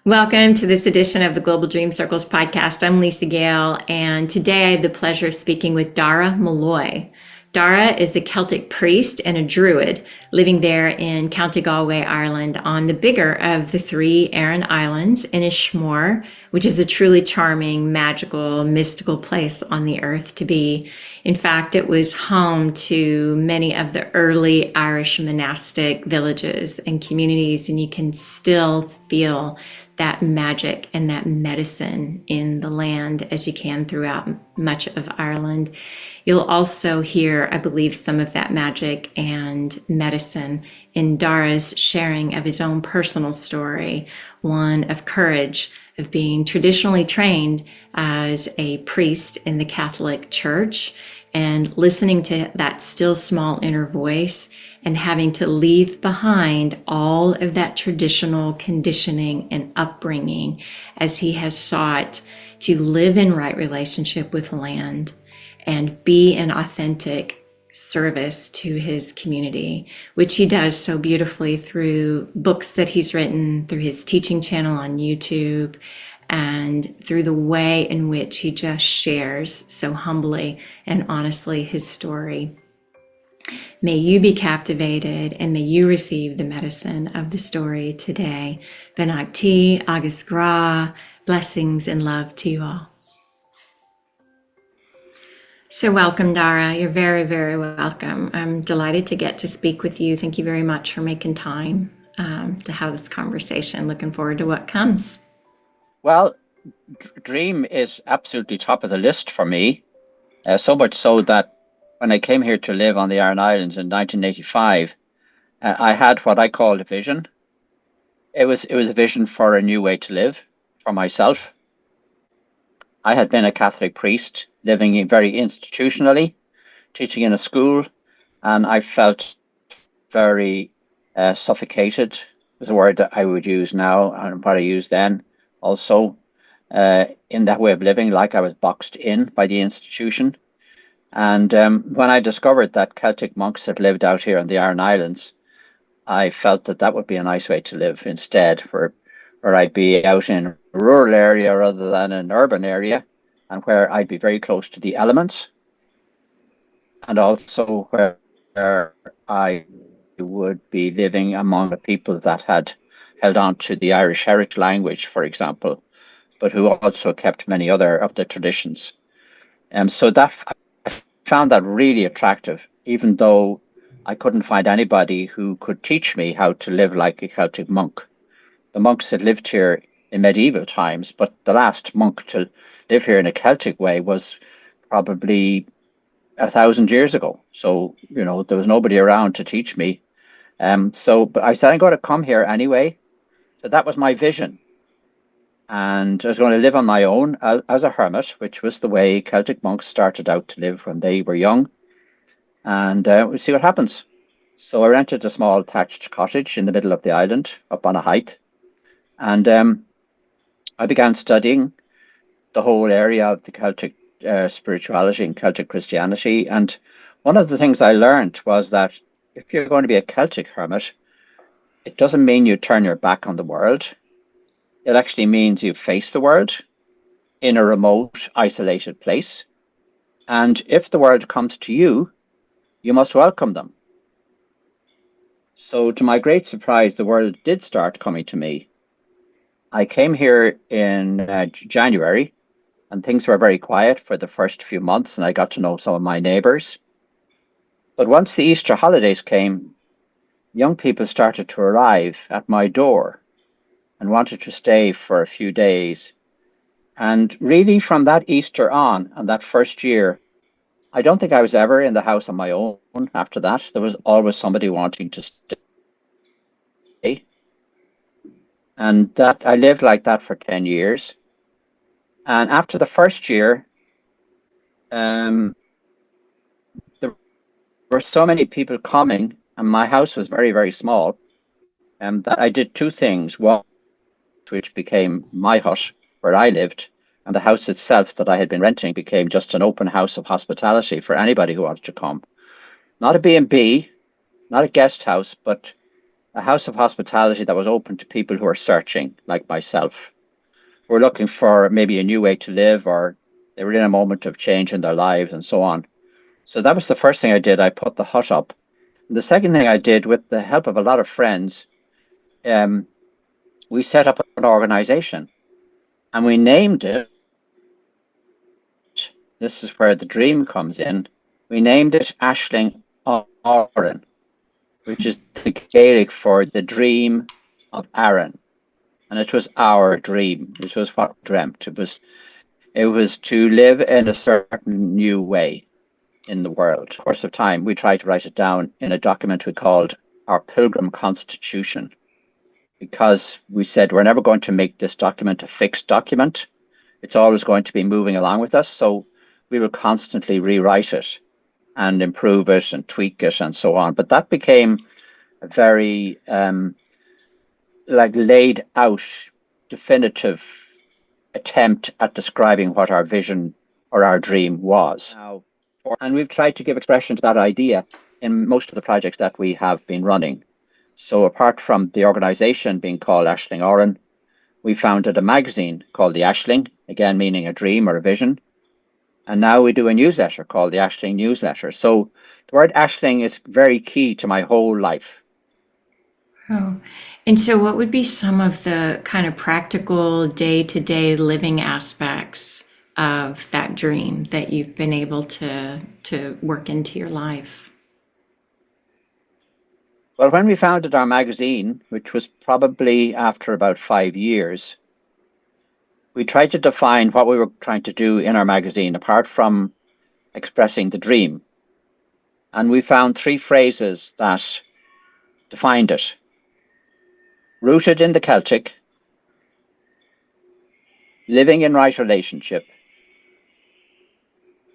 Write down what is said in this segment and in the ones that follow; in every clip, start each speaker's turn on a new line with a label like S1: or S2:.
S1: Welcome to this edition of the Global Dream Circles podcast. I'm Lisa Gale, and today I had the pleasure of speaking with Dara Molloy. Dara is a Celtic priest and a Druid living there in County Galway, Ireland, on the bigger of the three Aran Islands, Inishmore, which is a truly charming, magical, mystical place on the earth to be. In fact, it was home to many of the early Irish monastic villages and communities, and you can still feel that magic and that medicine in the land as you can throughout much of Ireland. You'll also hear, I believe, some of that magic and medicine in Dara's sharing of his own personal story, one of courage, of being traditionally trained as a priest in the Catholic Church and listening to that still small inner voice and having to leave behind all of that traditional conditioning and upbringing as he has sought to live in right relationship with land and be an authentic service to his community, which he does so beautifully through books that he's written, through his teaching channel on YouTube, and through the way in which he just shares so humbly and honestly his story. May you be captivated and may you receive the medicine of the story today. Benakti, Agus Gra, blessings and love to you all. So welcome, Dara. You're very, very welcome. I'm delighted to get to speak with you. Thank you very much for making time to have this conversation. Looking forward to what comes.
S2: Well, Dream is absolutely top of the list for me, so much so that when I came here to live on the Aran Islands in 1985, I had what I called a vision. It was a vision for a new way to live for myself. I had been a Catholic priest living very institutionally, teaching in a school, and I felt very suffocated, is a word that I would use now and what I used then also, in that way of living, like I was boxed in by the institution. And when I discovered that Celtic monks had lived out here on the Aran Islands, I felt that that would be a nice way to live instead, where I'd be out in a rural area rather than an urban area, and where I'd be very close to the elements, and also where I would be living among the people that had held on to the Irish heritage language, for example, but who also kept many other of the traditions. So that I found that really attractive, even though I couldn't find anybody who could teach me how to live like a Celtic monk. The monks had lived here in medieval times, but the last monk to live here in a Celtic way was probably 1,000 years ago. So, there was nobody around to teach me. But I said, I'm going to come here anyway. So that was my vision. And I was going to live on my own as a hermit, which was the way Celtic monks started out to live when they were young. And we'll see what happens. So I rented a small thatched cottage in the middle of the island, up on a height. And I began studying the whole area of the Celtic spirituality and Celtic Christianity. And one of the things I learned was that if you're going to be a Celtic hermit, it doesn't mean you turn your back on the world. It actually means you face the world in a remote, isolated place. And if the world comes to you, you must welcome them. So to my great surprise, the world did start coming to me. I came here in January, and things were very quiet for the first few months, and I got to know some of my neighbours. But once the Easter holidays came, young people started to arrive at my door and wanted to stay for a few days. And really from that Easter on, and that first year, I don't think I was ever in the house on my own after that. There was always somebody wanting to stay. And that I lived like that for 10 years. And after the first year, there were so many people coming, and my house was very, very small, that I did two things. One, which became my hut where I lived, and the house itself that I had been renting became just an open house of hospitality for anybody who wanted to come. Not a B&B, not a guest house, but a house of hospitality that was open to people who are searching, like myself, who are looking for maybe a new way to live, or they were in a moment of change in their lives and so on. So that was the first thing I did. I put the hut up. And the second thing I did, with the help of a lot of friends, we set up an organization and we named it. This is where the dream comes in. We named it Aisling Oren, which is the Gaelic for the dream of Aaron. And it was our dream. It was what we dreamt. It was to live in a certain new way in the world. In the course of time, we tried to write it down in a document we called our Pilgrim Constitution, because we said we're never going to make this document a fixed document. It's always going to be moving along with us. So we will constantly rewrite it and improve it and tweak it and so on. But that became a very laid out, definitive attempt at describing what our vision or our dream was. And we've tried to give expression to that idea in most of the projects that we have been running. So apart from the organization being called Aisling Oren, we founded a magazine called The Aisling, again meaning a dream or a vision. And now we do a newsletter called the Aisling Newsletter. So the word Aisling is very key to my whole life.
S1: Oh, and so what would be some of the kind of practical day-to-day living aspects of that dream that you've been able to work into your life?
S2: Well, when we founded our magazine, which was probably after about 5 years, we tried to define what we were trying to do in our magazine, apart from expressing the dream. And we found 3 phrases that defined it. Rooted in the Celtic, living in right relationship,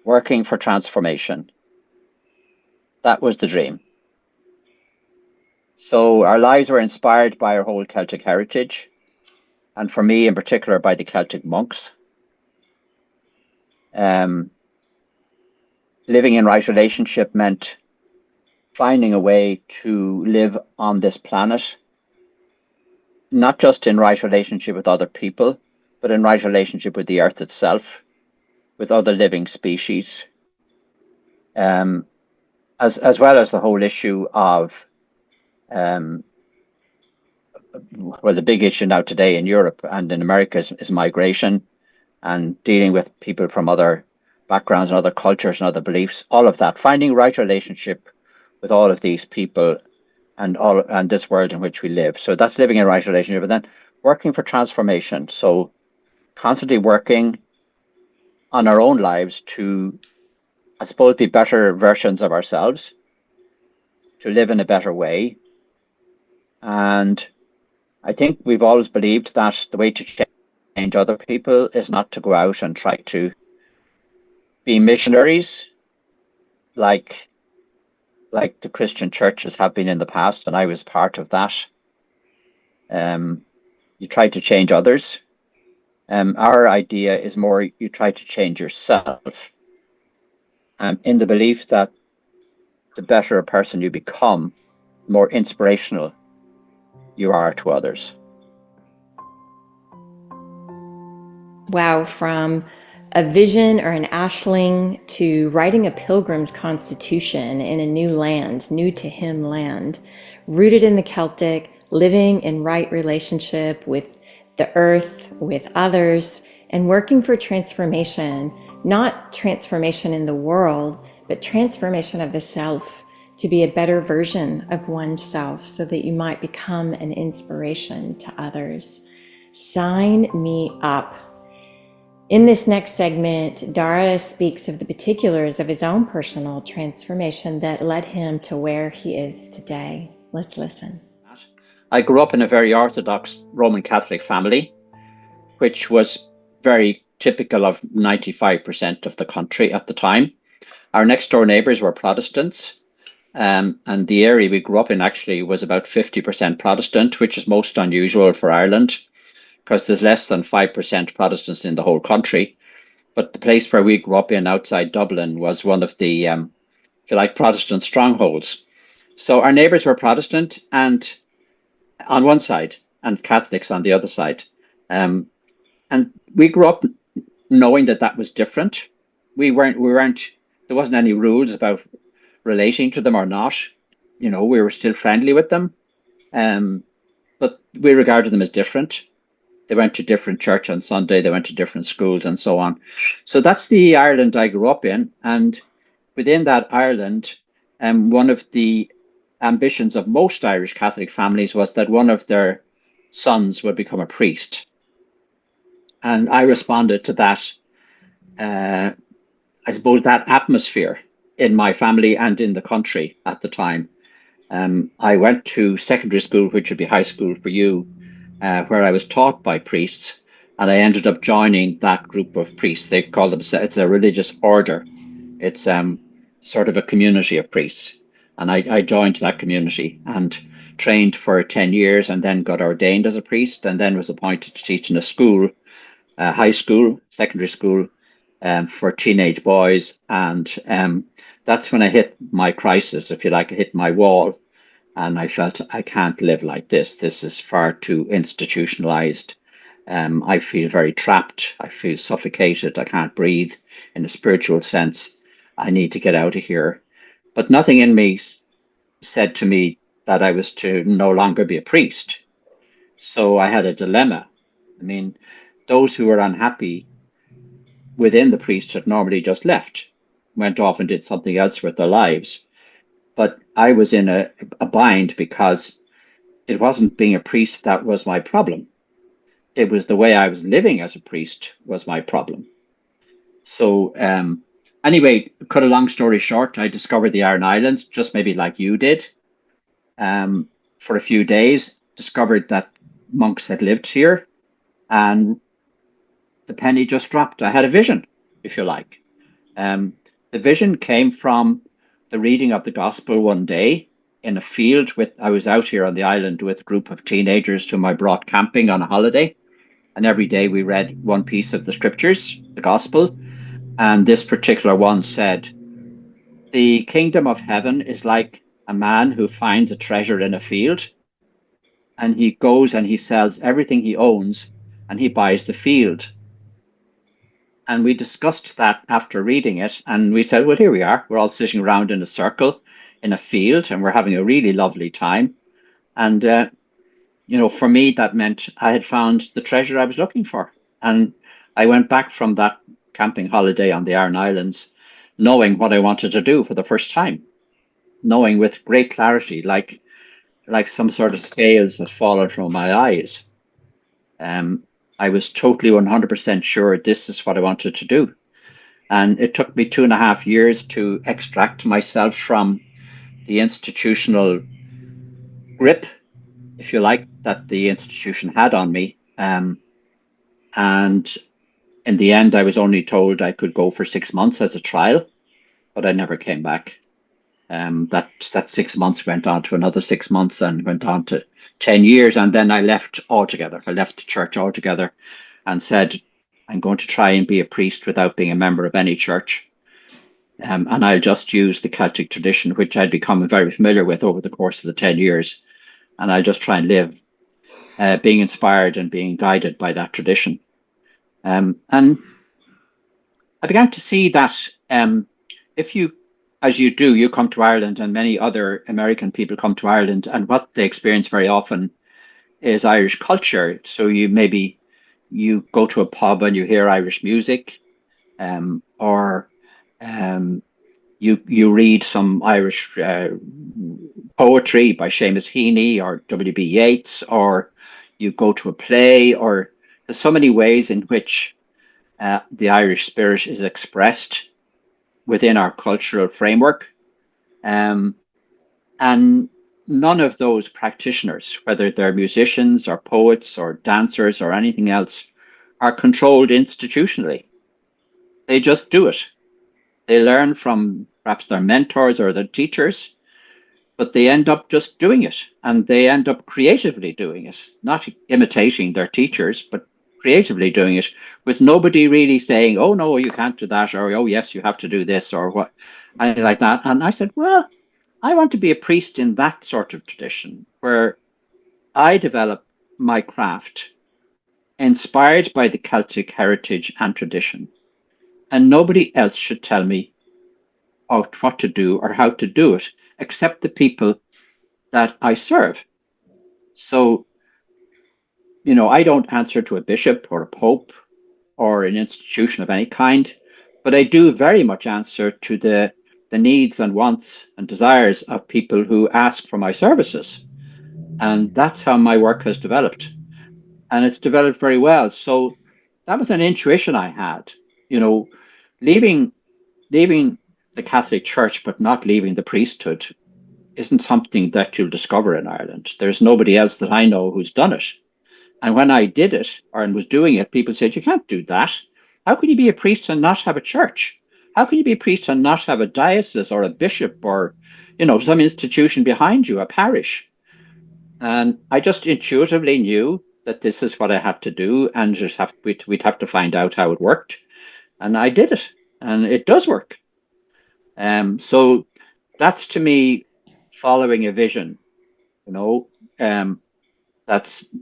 S2: working for transformation. That was the dream. So our lives were inspired by our whole Celtic heritage, and for me in particular by the Celtic monks. Living in right relationship meant finding a way to live on this planet, not just in right relationship with other people, but in right relationship with the earth itself, with other living species, as well as the whole issue of well, the big issue now today in Europe and in America is migration, and dealing with people from other backgrounds and other cultures and other beliefs, all of that, finding right relationship with all of these people and this world in which we live. So that's living in right relationship, and then working for transformation. So constantly working on our own lives to, I suppose, be better versions of ourselves, to live in a better way. And I think we've always believed that the way to change other people is not to go out and try to be missionaries like the Christian churches have been in the past, and I was part of that. You try to change others. Our idea is more you try to change yourself, in the belief that the better a person you become, the more inspirational you are to others.
S1: Wow, from a vision or an aisling to writing a pilgrim's constitution in a new land, new to him land, rooted in the Celtic, living in right relationship with the earth, with others, and working for transformation, not transformation in the world, but transformation of the self to be a better version of oneself so that you might become an inspiration to others. Sign me up. In this next segment, Dara speaks of the particulars of his own personal transformation that led him to where he is today. Let's listen.
S2: I grew up in a very Orthodox Roman Catholic family, which was very typical of 95% of the country at the time. Our next door neighbours were Protestants, and the area we grew up in actually was about 50% Protestant, which is most unusual for Ireland, because there's less than 5% Protestants in the whole country. But the place where we grew up in outside Dublin was one of the, if you like, Protestant strongholds. So our neighbours were Protestant, and on one side and Catholics on the other side. And we grew up knowing that that was different. We weren't, there wasn't any rules about relating to them or not. We were still friendly with them. But we regarded them as different. They went to different church on Sunday, they went to different schools and so on. So that's the Ireland I grew up in. And within that Ireland, one of the ambitions of most Irish Catholic families was that one of their sons would become a priest. And I responded to that, I suppose, that atmosphere in my family and in the country at the time. I went to secondary school, which would be high school for you, where I was taught by priests, and I ended up joining that group of priests. They call themselves, it's a religious order. It's sort of a community of priests. And I joined that community and trained for 10 years and then got ordained as a priest and then was appointed to teach in a school, high school, secondary school, for teenage boys. And that's when I hit my crisis, if you like. I hit my wall. And I felt I can't live like this. This is far too institutionalized. I feel very trapped. I feel suffocated. I can't breathe in a spiritual sense. I need to get out of here. But nothing in me said to me that I was to no longer be a priest. So I had a dilemma. I mean, those who were unhappy within the priesthood normally just left, went off and did something else with their lives. But I was in a bind because it wasn't being a priest that was my problem. It was the way I was living as a priest was my problem. So anyway, cut a long story short, I discovered the Aran Islands, just maybe like you did, for a few days, discovered that monks had lived here, and the penny just dropped. I had a vision, if you like. The vision came from the reading of the gospel one day in a field I was out here on the island with a group of teenagers whom I brought camping on a holiday. And every day we read one piece of the scriptures, the gospel. And this particular one said, the kingdom of heaven is like a man who finds a treasure in a field, and he goes and he sells everything he owns and he buys the field. And we discussed that after reading it, and we said, well, here we are. We're all sitting around in a circle in a field, and we're having a really lovely time. And, for me, that meant I had found the treasure I was looking for. And I went back from that camping holiday on the Aran Islands, knowing what I wanted to do for the first time, knowing with great clarity, like some sort of scales had fallen from my eyes. I was totally 100% sure this is what I wanted to do. And it took me 2.5 years to extract myself from the institutional grip, if you like, that the institution had on me. And in the end, I was only told I could go for 6 months as a trial, but I never came back. That 6 months went on to another 6 months and went on to 10 years. And then I left altogether. I left the church altogether and said, I'm going to try and be a priest without being a member of any church. And I'll just use the Celtic tradition, which I'd become very familiar with over the course of the 10 years. And I'll just try and live being inspired and being guided by that tradition. And I began to see that if you, as you do, you come to Ireland, and many other American people come to Ireland, and what they experience very often is Irish culture. So you go to a pub and you hear Irish music, or you read some Irish poetry by Seamus Heaney or W.B. Yeats, or you go to a play, or there's so many ways in which the Irish spirit is expressed within our cultural framework. And none of those practitioners, whether they're musicians or poets or dancers or anything else, are controlled institutionally. They just do it. They learn from perhaps their mentors or their teachers, but they end up just doing it, and they end up creatively doing it, not imitating their teachers, but creatively doing it, with nobody really saying, oh, no, you can't do that, or, oh, yes, you have to do this, or what, anything like that. And I said, well, I want to be a priest in that sort of tradition, where I developed my craft inspired by the Celtic heritage and tradition, and nobody else should tell me what to do or how to do it except the people that I serve. So, I don't answer to a bishop or a pope or an institution of any kind, but I do very much answer to the needs and wants and desires of people who ask for my services. And that's how my work has developed. And it's developed very well. So that was an intuition I had, you know, leaving leaving the Catholic Church but not leaving the priesthood isn't something that you'll discover in Ireland. There's nobody else that I know who's done it. And when I did it or was doing it, people said, you can't do that. How can you be a priest and not have a church? How can you be a priest and not have a diocese or a bishop or, some institution behind you, a parish? And I just intuitively knew that this is what I had to do, and we'd have to find out how it worked. And I did it, and it does work. So that's to me following a vision, you know, um, that's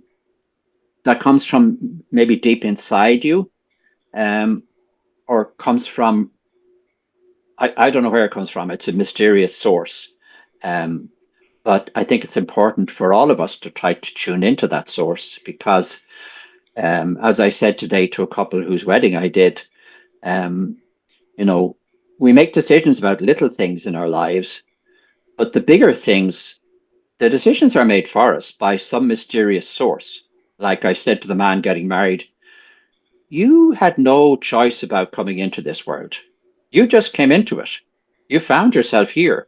S2: that comes from maybe deep inside you, um, or comes from I don't know where it comes from. It's a mysterious source. Um, but I think it's important for all of us to try to tune into that source because, as I said today to a couple whose wedding I did, um, you know, we make decisions about little things in our lives, but the bigger things, the decisions are made for us by some mysterious source. Like I said to the man getting married, you had no choice about coming into this world. You just came into it. You found yourself here.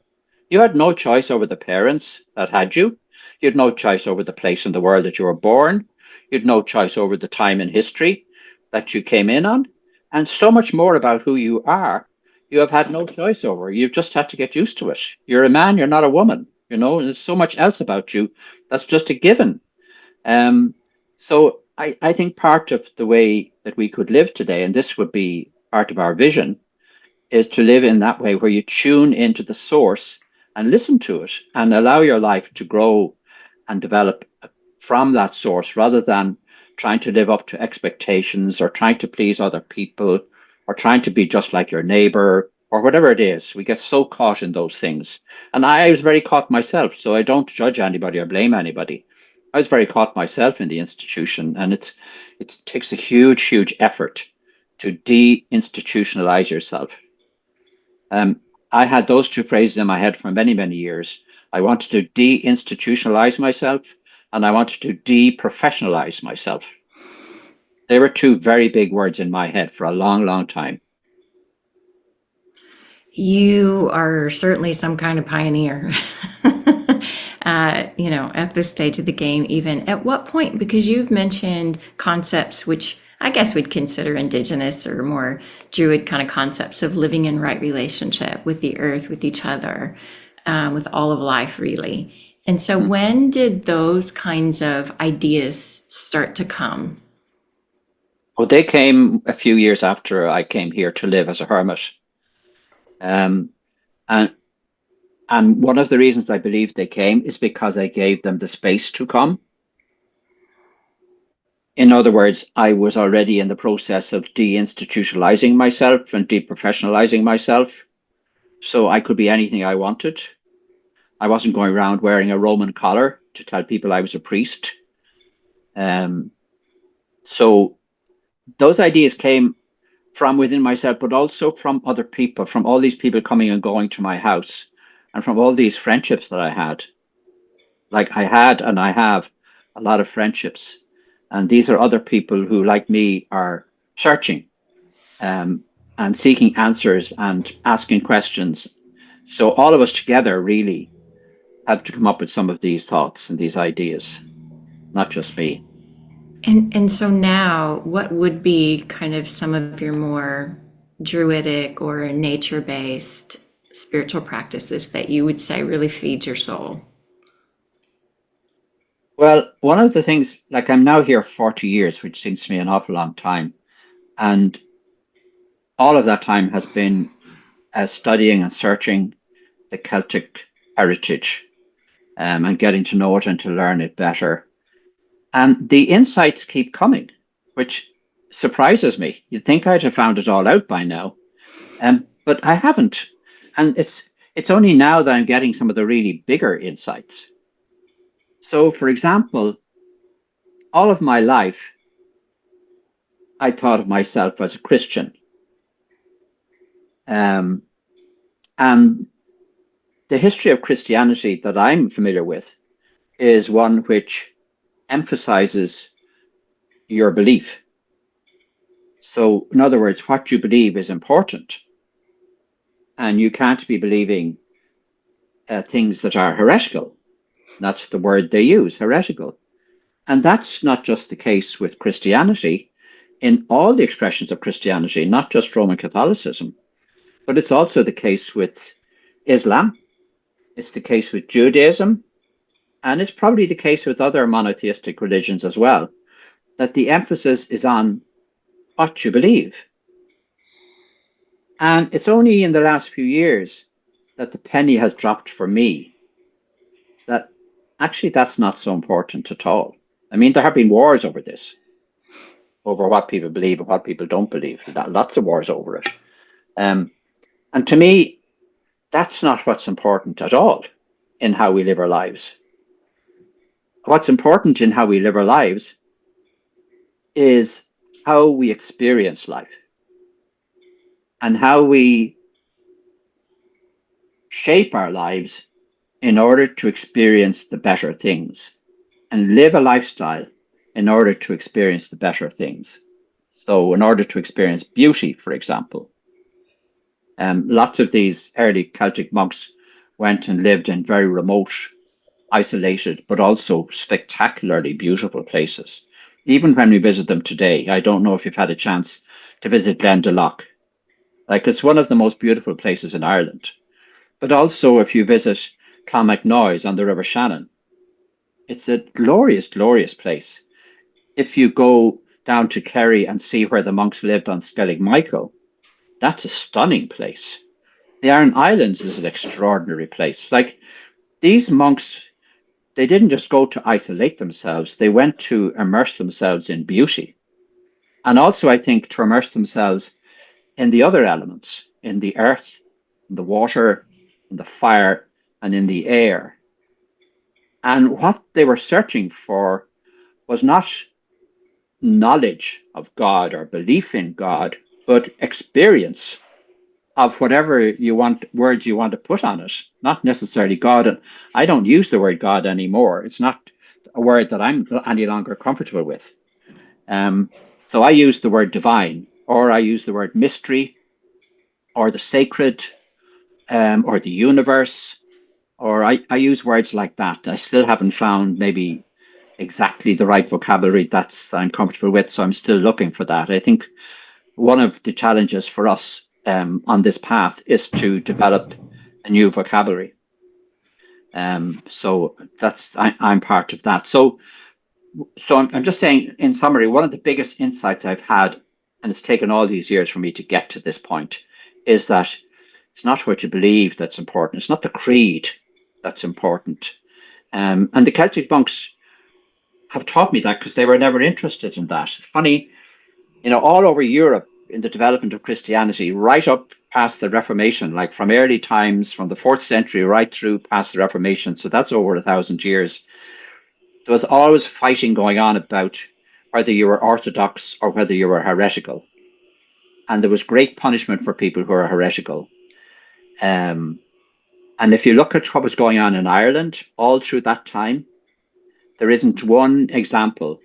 S2: You had no choice over the parents that had you. You had no choice over the place in the world that you were born. You had no choice over the time in history that you came in on. And so much more about who you are, you have had no choice over. You've just had to get used to it. You're a man, you're not a woman. There's so much else about you that's just a given. So I think part of the way that we could live today, and this would be part of our vision, is to live in that way where you tune into the source and listen to it and allow your life to grow and develop from that source rather than trying to live up to expectations or trying to please other people or trying to be just like your neighbor or whatever it is. We get so caught in those things. And I was very caught myself, so I don't judge anybody or blame anybody. I was very caught myself in the institution, and it takes a huge, huge effort to de-institutionalize yourself. I had those two phrases in my head for many, many years. I wanted to de-institutionalize myself, and I wanted to de-professionalize myself. They were two very big words in my head for a long, long time.
S1: You are certainly some kind of pioneer. At this stage of the game, even at what point, because you've mentioned concepts which I guess we'd consider indigenous or more Druid kind of concepts of living in right relationship with the earth, with each other, with all of life, really. And so,
S2: Hmm.
S1: when did those kinds of ideas start to come?
S2: Well, they came a few years after I came here to live as a hermit. Um, and and one of the reasons I believe they came is because I gave them the space to come. In other words, I was already in the process of deinstitutionalizing myself and deprofessionalizing myself. So I could be anything I wanted. I wasn't going around wearing a Roman collar to tell people I was a priest. Um, so those ideas came from within myself, but also from other people, from all these people coming and going to my house, and from all these friendships that I had. Like I had and I have a lot of friendships. And these are other people who, like me, are searching um, and seeking answers and asking questions. So all of us together really have to come up with some of these thoughts and these ideas, not just me.
S1: And so now, what would be kind of some of your more druidic or nature based spiritual practices that you would say really feed your soul?
S2: Well, one of the things, like I'm now here 40 years, which seems to me an awful long time. And all of that time has been studying and searching the Celtic heritage and getting to know it and to learn it better. And the insights keep coming, which surprises me. You'd think I'd have found it all out by now, but I haven't. And it's only now that I'm getting some of the really bigger insights. So, for example, all of my life, I thought of myself as a Christian. Um, and the history of Christianity that I'm familiar with is one which emphasizes your belief. So, in other words, what you believe is important. And you can't be believing things that are heretical. That's the word they use, heretical. And that's not just the case with Christianity, in all the expressions of Christianity, not just Roman Catholicism, but it's also the case with Islam, it's the case with Judaism, and it's probably the case with other monotheistic religions as well, that the emphasis is on what you believe. And it's only in the last few years that the penny has dropped for me that actually that's not so important at all. I mean, there have been wars over this, over what people believe and what people don't believe. Lots of wars over it. And to me, that's not what's important at all in how we live our lives. What's important in how we live our lives is how we experience life and how we shape our lives in order to experience the better things and live a lifestyle in order to experience the better things. So in order to experience beauty, for example, lots of these early Celtic monks went and lived in very remote, isolated, but also spectacularly beautiful places. Even when we visit them today, I don't know if you've had a chance to visit Glendalough. Like, it's one of the most beautiful places in Ireland. But also if you visit Clonmacnoise on the River Shannon, it's a glorious, glorious place. If you go down to Kerry and see where the monks lived on Skellig Michael, that's a stunning place. The Aran Islands is an extraordinary place. Like, these monks, they didn't just go to isolate themselves, they went to immerse themselves in beauty. And also, I think, to immerse themselves in the other elements, in the earth, in the water, in the fire, and in the air. And what they were searching for was not knowledge of God or belief in God, but experience of whatever you want, words you want to put on it, not necessarily God. And I don't use the word God anymore. It's not a word that I'm any longer comfortable with. So I use the word divine, or I use the word mystery, or the sacred, or the universe, or I use words like that. I still haven't found maybe exactly the right vocabulary that I'm comfortable with, so I'm still looking for that. I think one of the challenges for us on this path is to develop a new vocabulary. So I'm part of that. So I'm just saying, in summary, one of the biggest insights I've had, and it's taken all these years for me to get to this point, is that it's not what you believe that's important. It's not the creed that's important. And the Celtic monks have taught me that because they were never interested in that. It's funny, all over Europe in the development of Christianity, right up past the Reformation, like from early times, from the 4th century right through past the Reformation, so that's over 1,000 years, there was always fighting going on about whether you were orthodox or whether you were heretical. And there was great punishment for people who were heretical. And if you look at what was going on in Ireland all through that time, there isn't one example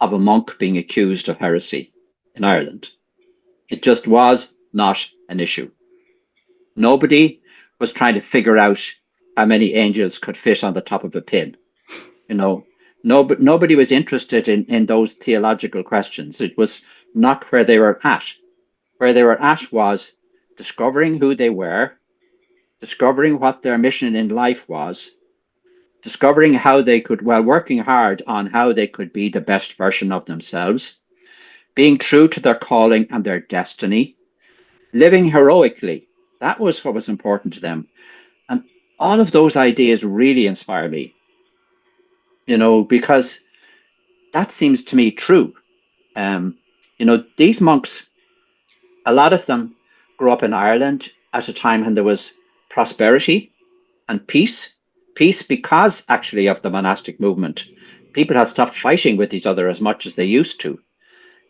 S2: of a monk being accused of heresy in Ireland. It just was not an issue. Nobody was trying to figure out how many angels could fit on the top of a pin. Nobody was interested in those theological questions. It was not where they were at. Where they were at was discovering who they were, discovering what their mission in life was, discovering how they could, while working hard on how they could be the best version of themselves, being true to their calling and their destiny, living heroically. That was what was important to them. And all of those ideas really inspire me, because that seems to me true. These monks, a lot of them grew up in Ireland at a time when there was prosperity and peace. Peace because actually of the monastic movement. People had stopped fighting with each other as much as they used to.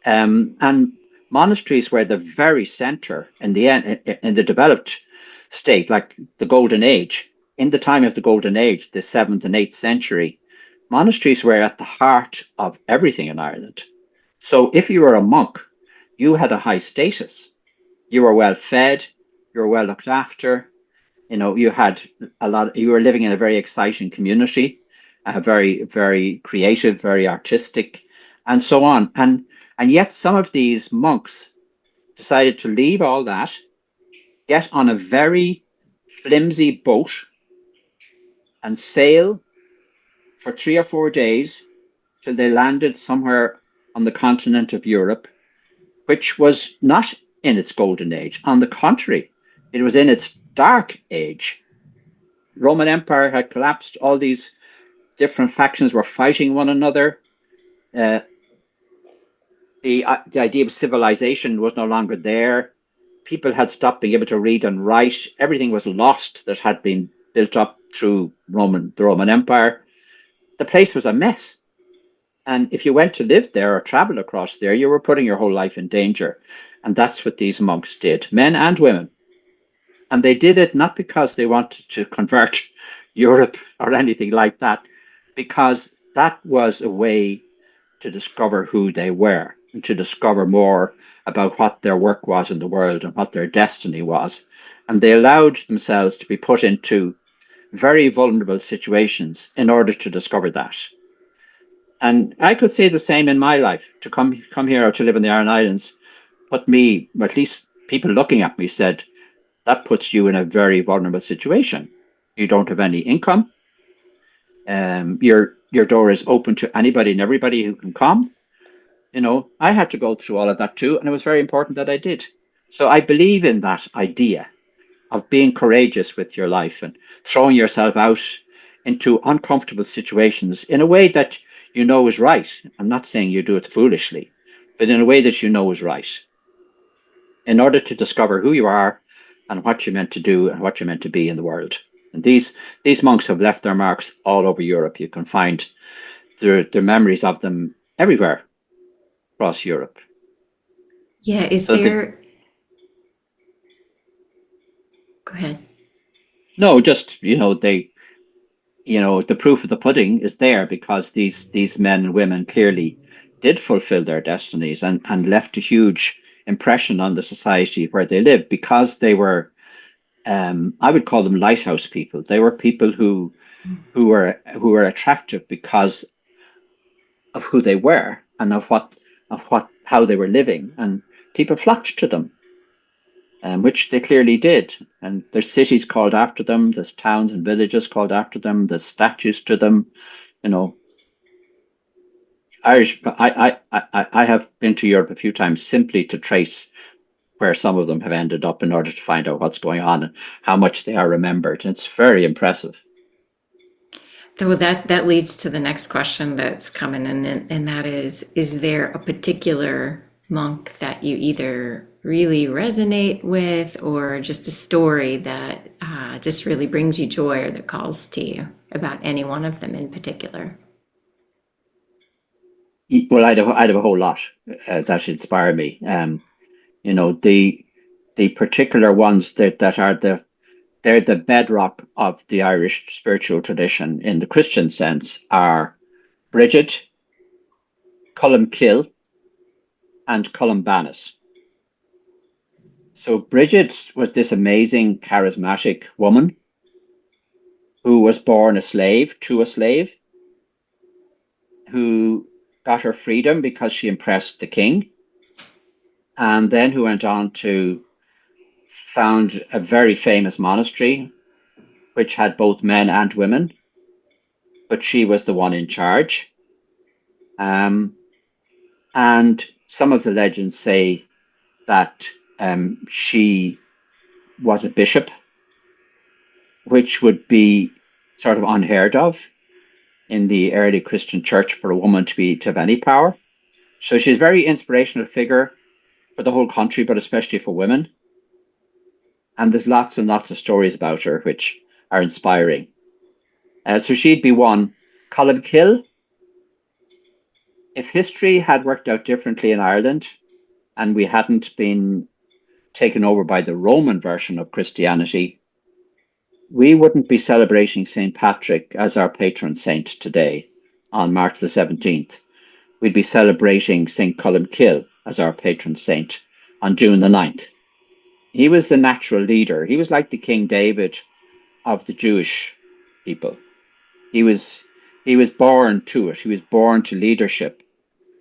S2: And monasteries were the very center in the end, in the developed state, like the Golden Age. In the time of the Golden Age, the 7th and 8th century, monasteries were at the heart of everything in Ireland. So if you were a monk, you had a high status. You were well fed, you were well looked after. You had you were living in a very exciting community, very, very creative, very artistic, and so on. And yet some of these monks decided to leave all that, get on a very flimsy boat and sail for 3 or 4 days till they landed somewhere on the continent of Europe, which was not in its golden age. On the contrary, it was in its dark age. Roman Empire had collapsed. All these different factions were fighting one another. The idea of civilization was no longer there. People had stopped being able to read and write. Everything was lost that had been built up through the Roman Empire. The place was a mess. And if you went to live there or travel across there, you were putting your whole life in danger. And that's what these monks did, men and women. And they did it not because they wanted to convert Europe or anything like that, because that was a way to discover who they were and to discover more about what their work was in the world and what their destiny was. And they allowed themselves to be put into very vulnerable situations in order to discover that. And I could say the same in my life. To come here or to live in the Iron Islands put me, or at least people looking at me said, that puts you in a very vulnerable situation. You don't have any income. Your door is open to anybody and everybody who can come. I had to go through all of that too, and it was very important that I did. So I believe in that idea of being courageous with your life and throwing yourself out into uncomfortable situations in a way that you know is right. I'm not saying you do it foolishly, but in a way that you know is right, in order to discover who you are and what you're meant to do and what you're meant to be in the world. And these monks have left their marks all over Europe. You can find their memories of them everywhere across Europe.
S1: Yeah, is
S2: So
S1: there... Go ahead.
S2: no, just the proof of the pudding is there, because these men and women clearly did fulfill their destinies and left a huge impression on the society where they lived, because they were, I would call them lighthouse people. They were people who were attractive because of who they were and of how they were living, and people flocked to them, which they clearly did. And there's cities called after them, there's towns and villages called after them, there's statues to them. Irish. I have been to Europe a few times simply to trace where some of them have ended up in order to find out what's going on and how much they are remembered. It's very impressive.
S1: So that leads to the next question that's coming in, and that is there a particular monk that you either really resonate with, or just a story that just really brings you joy, or that calls to you about any one of them in particular?
S2: Well, I'd have a whole lot that inspire me. The particular ones that are they're the bedrock of the Irish spiritual tradition in the Christian sense are Bridget, Columkill, and Columbanus. So Bridget was this amazing, charismatic woman who was born a slave to a slave, who got her freedom because she impressed the king, and then who went on to found a very famous monastery, which had both men and women, but she was the one in charge. And some of the legends say that she was a bishop, which would be sort of unheard of. in the early Christian church for a woman to have any power. So she's a very inspirational figure for the whole country, but especially for women. And there's lots and lots of stories about her which are inspiring. So she'd be one. Columkill, if history had worked out differently in Ireland and we hadn't been taken over by the Roman version of Christianity, we wouldn't be celebrating St. Patrick as our patron saint today on March the 17th. We'd be celebrating St. Columkill as our patron saint on June the 9th. He was the natural leader. He was like the King David of the Jewish people. He was born to it. He was born to leadership.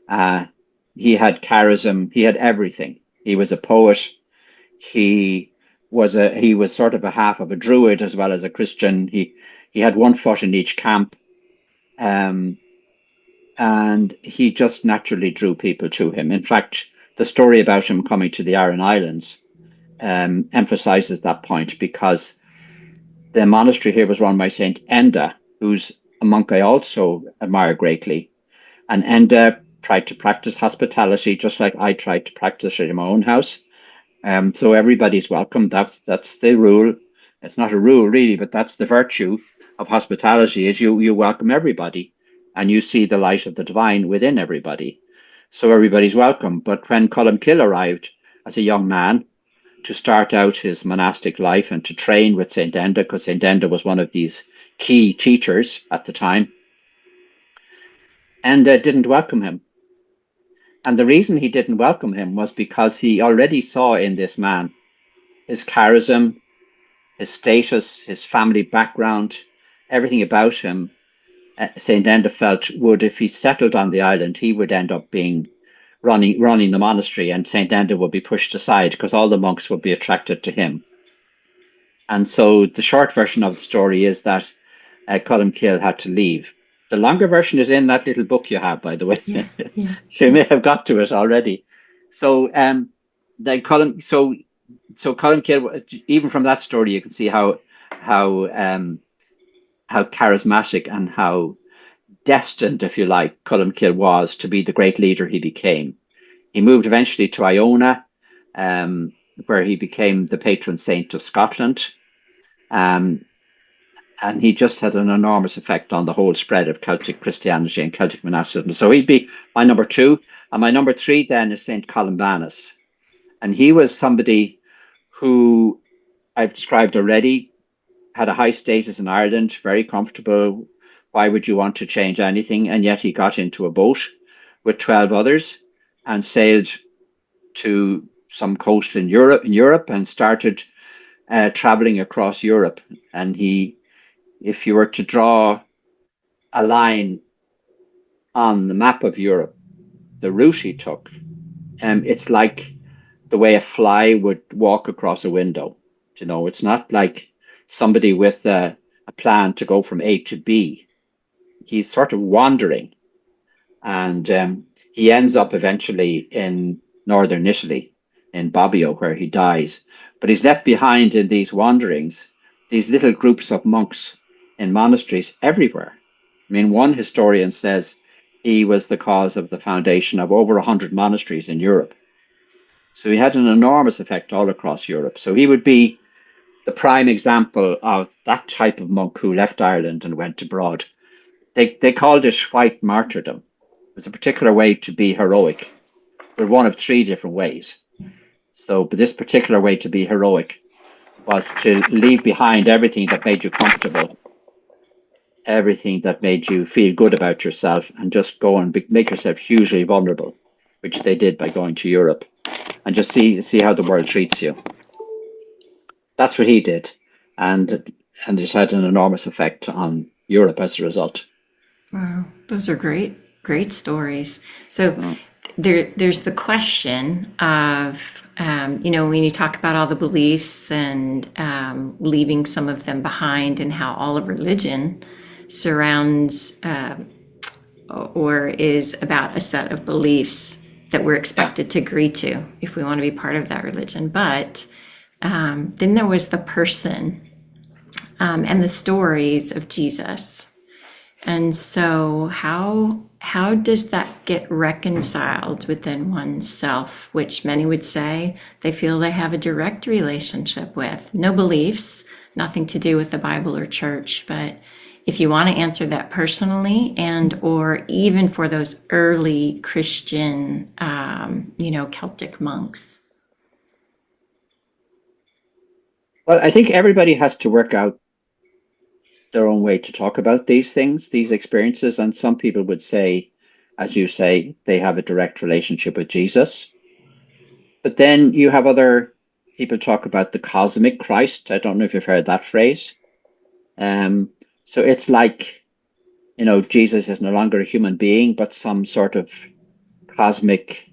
S2: He had charism. He had everything. He was a poet. He was sort of a half of a Druid as well as a Christian. He had one foot in each camp, and he just naturally drew people to him. In fact, the story about him coming to the Aran Islands emphasizes that point, because the monastery here was run by Saint Enda, who's a monk I also admire greatly. And Enda tried to practice hospitality just like I tried to practice it in my own house. So everybody's welcome. That's the rule. It's not a rule really, but that's the virtue of hospitality, is you welcome everybody and you see the light of the divine within everybody. So everybody's welcome. But when Columkill arrived as a young man to start out his monastic life and to train with St. Enda, because St. Enda was one of these key teachers at the time, Enda didn't welcome him. And the reason he didn't welcome him was because he already saw in this man his charism, his status, his family background, everything about him. St. Enda felt would, if he settled on the island, he would end up being running the monastery, and St. Enda would be pushed aside because all the monks would be attracted to him. And so the short version of the story is that Columkill had to leave. The longer version is in that little book you have, by the way.
S1: Yeah.
S2: So you may have got to it already. So then Columkill, even from that story, you can see how charismatic and how destined, if you like, Columkill was to be the great leader he became. He moved eventually to Iona, where he became the patron saint of Scotland. And he just had an enormous effect on the whole spread of Celtic Christianity and Celtic monasticism. So he'd be my number 2. And my number 3 then is St. Columbanus. And he was somebody who I've described already, had a high status in Ireland, very comfortable. Why would you want to change anything? And yet he got into a boat with 12 others and sailed to some coast in Europe and started traveling across Europe. And if you were to draw a line on the map of Europe, the route he took, it's like the way a fly would walk across a window. You know, it's not like somebody with a plan to go from A to B. He's sort of wandering, and he ends up eventually in northern Italy, in Bobbio, where he dies. But he's left behind in these wanderings these little groups of monks in monasteries everywhere. I mean, one historian says he was the cause of the foundation of over 100 monasteries in Europe. So he had an enormous effect all across Europe. So he would be the prime example of that type of monk who left Ireland and went abroad. They called it white martyrdom. It was a particular way to be heroic, but one of 3 different ways. So, but this particular way to be heroic was to leave behind everything that made you comfortable, everything that made you feel good about yourself, and just go and make yourself hugely vulnerable, which they did by going to Europe, and just see how the world treats you. That's what he did, and it had an enormous effect on Europe as a result.
S1: Wow, those are great stories. So there's the question of, when you talk about all the beliefs and leaving some of them behind, and how all of religion surrounds or is about a set of beliefs that we're expected to agree to if we want to be part of that religion. But then there was the person and the stories of Jesus. And so how does that get reconciled within oneself, which many would say they feel they have a direct relationship with? No beliefs, nothing to do with the Bible or church, but if you want to answer that personally, and or even for those early Christian, Celtic monks.
S2: Well, I think everybody has to work out their own way to talk about these things, these experiences. And some people would say, as you say, they have a direct relationship with Jesus. But then you have other people talk about the cosmic Christ. I don't know if you've heard that phrase. Um, so it's like, Jesus is no longer a human being, but some sort of cosmic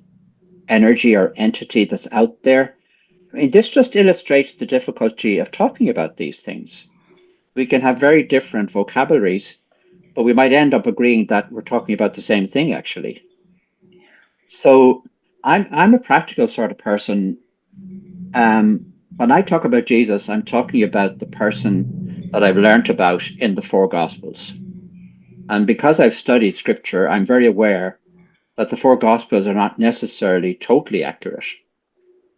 S2: energy or entity that's out there. I mean, this just illustrates the difficulty of talking about these things. We can have very different vocabularies, but we might end up agreeing that we're talking about the same thing, actually. So I'm a practical sort of person. When I talk about Jesus, I'm talking about the person that I've learnt about in the four Gospels. And because I've studied scripture, I'm very aware that the four Gospels are not necessarily totally accurate.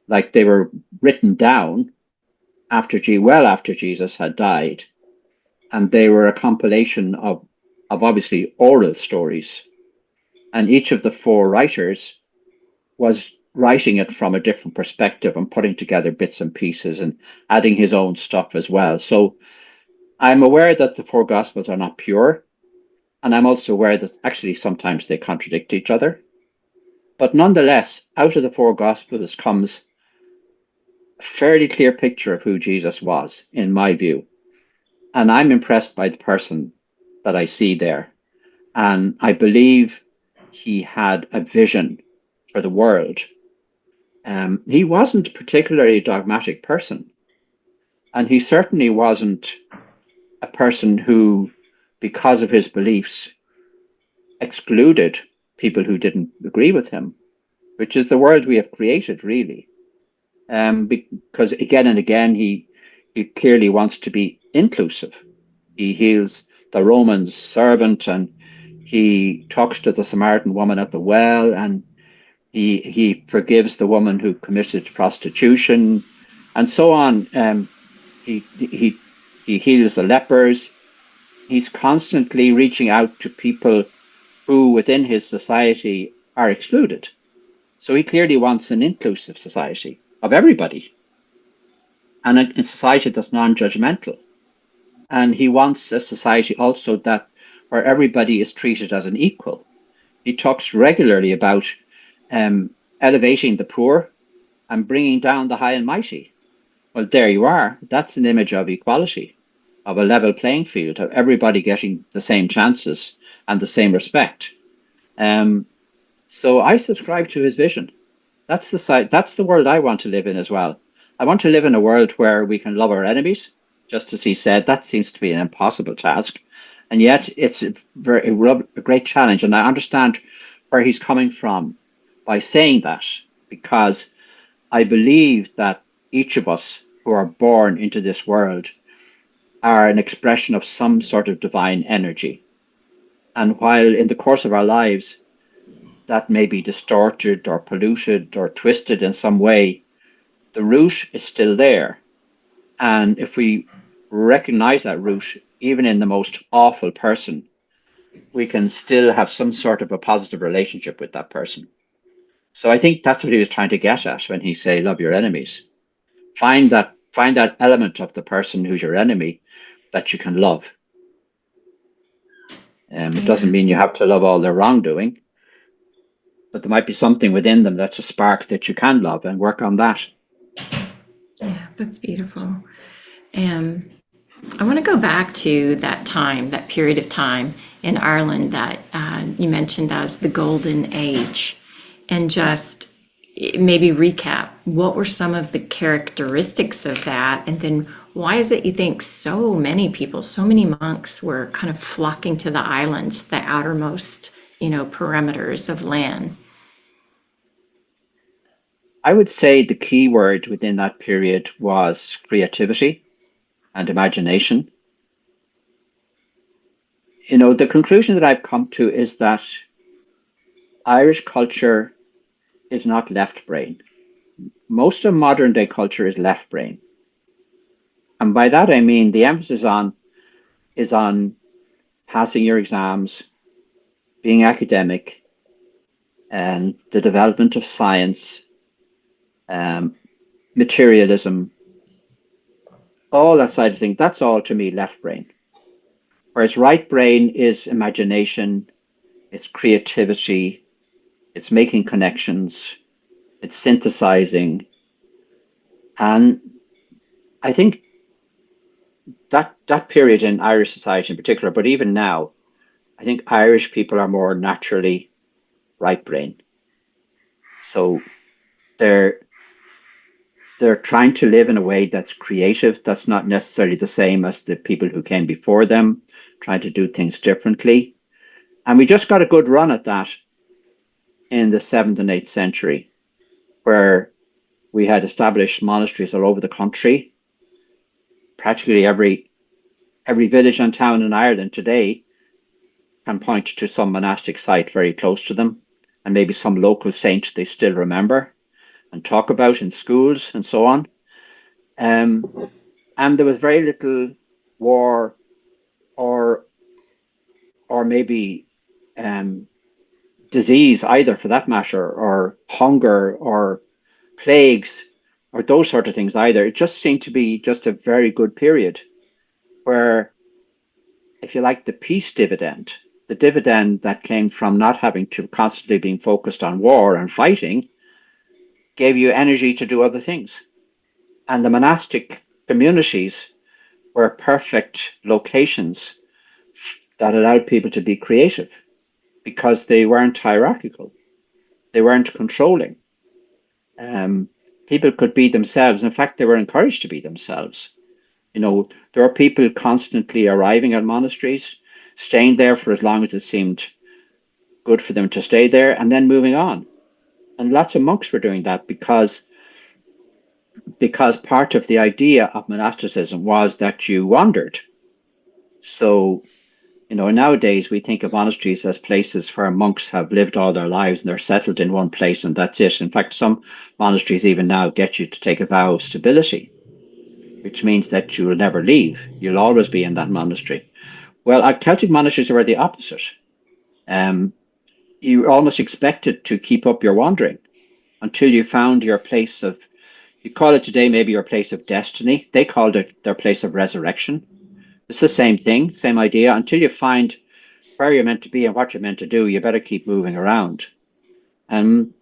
S2: Like they were written down well after Jesus had died, and they were a compilation of obviously oral stories. And each of the four writers was writing it from a different perspective and putting together bits and pieces and adding his own stuff as well. So I'm aware that the four Gospels are not pure. And I'm also aware that actually sometimes they contradict each other. But nonetheless, out of the four Gospels comes a fairly clear picture of who Jesus was, in my view. And I'm impressed by the person that I see there. And I believe he had a vision for the world. He wasn't a particularly dogmatic person. And he certainly wasn't a person who, because of his beliefs, excluded people who didn't agree with him, which is the world we have created, really. Because again and again, he clearly wants to be inclusive. He heals the Roman servant, and he talks to the Samaritan woman at the well, and he forgives the woman who committed prostitution, and so on. He heals the lepers. He's constantly reaching out to people who, within his society, are excluded. So he clearly wants an inclusive society of everybody, and a society that's non-judgmental. And he wants a society also that where everybody is treated as an equal. He talks regularly about elevating the poor and bringing down the high and mighty. Well, there you are. That's an image of equality, of a level playing field, of everybody getting the same chances and the same respect. So I subscribe to his vision. That's the side. That's the world I want to live in as well. I want to live in a world where we can love our enemies. Just as he said, that seems to be an impossible task, and yet it's a great challenge. And I understand where he's coming from by saying that, because I believe that each of us who are born into this world are an expression of some sort of divine energy. And while in the course of our lives, that may be distorted or polluted or twisted in some way, the root is still there. And if we recognize that root, even in the most awful person, we can still have some sort of a positive relationship with that person. So I think that's what he was trying to get at when he say, love your enemies. Find that element of the person who's your enemy that you can love. It doesn't mean you have to love all their wrongdoing, but there might be something within them that's a spark that you can love and work on that.
S1: Yeah, that's beautiful. And I want to go back to that time, that period of time in Ireland that you mentioned as the Golden Age, and just maybe recap what were some of the characteristics of that, and then why is it you think so many people, so many monks were kind of flocking to the islands, the outermost, perimeters of land?
S2: I would say the key word within that period was creativity and imagination. The conclusion that I've come to is that Irish culture is not left brain. Most of modern day culture is left brain. And by that I mean the emphasis is on passing your exams, being academic, and the development of science, um, materialism, all that side of things. That's all to me left brain. Whereas right brain is imagination, it's creativity, it's making connections, it's synthesizing. And I think that period in Irish society in particular, but even now, I think Irish people are more naturally right brain. So they're they're trying to live in a way that's creative, that's not necessarily the same as the people who came before them, trying to do things differently. And we just got a good run at that in the 7th and 8th century, where we had established monasteries all over the country. Practically every village and town in Ireland today can point to some monastic site very close to them, and maybe some local saint they still remember and talk about in schools and so on. Um, and there was very little war or maybe um, disease either, for that matter, or hunger or plagues or those sort of things either. It just seemed to be just a very good period where, if you like, the peace dividend, the dividend that came from not having to constantly being focused on war and fighting, gave you energy to do other things. And the monastic communities were perfect locations that allowed people to be creative because they weren't hierarchical, they weren't controlling. Um, People could be themselves. In fact, they were encouraged to be themselves. There are people constantly arriving at monasteries, staying there for as long as it seemed good for them to stay there, and then moving on. And lots of monks were doing that because part of the idea of monasticism was that you wandered. So, nowadays we think of monasteries as places where monks have lived all their lives and they're settled in one place and that's it. In fact, some monasteries even now get you to take a vow of stability, which means that you will never leave. You'll always be in that monastery. Well, our Celtic monasteries were the opposite. Um, you were almost expected to keep up your wandering until you found your place of, you call it today maybe your place of destiny. They called it their place of resurrection. It's the same thing, same idea. Until you find where you're meant to be and what you're meant to do, you better keep moving around. Um,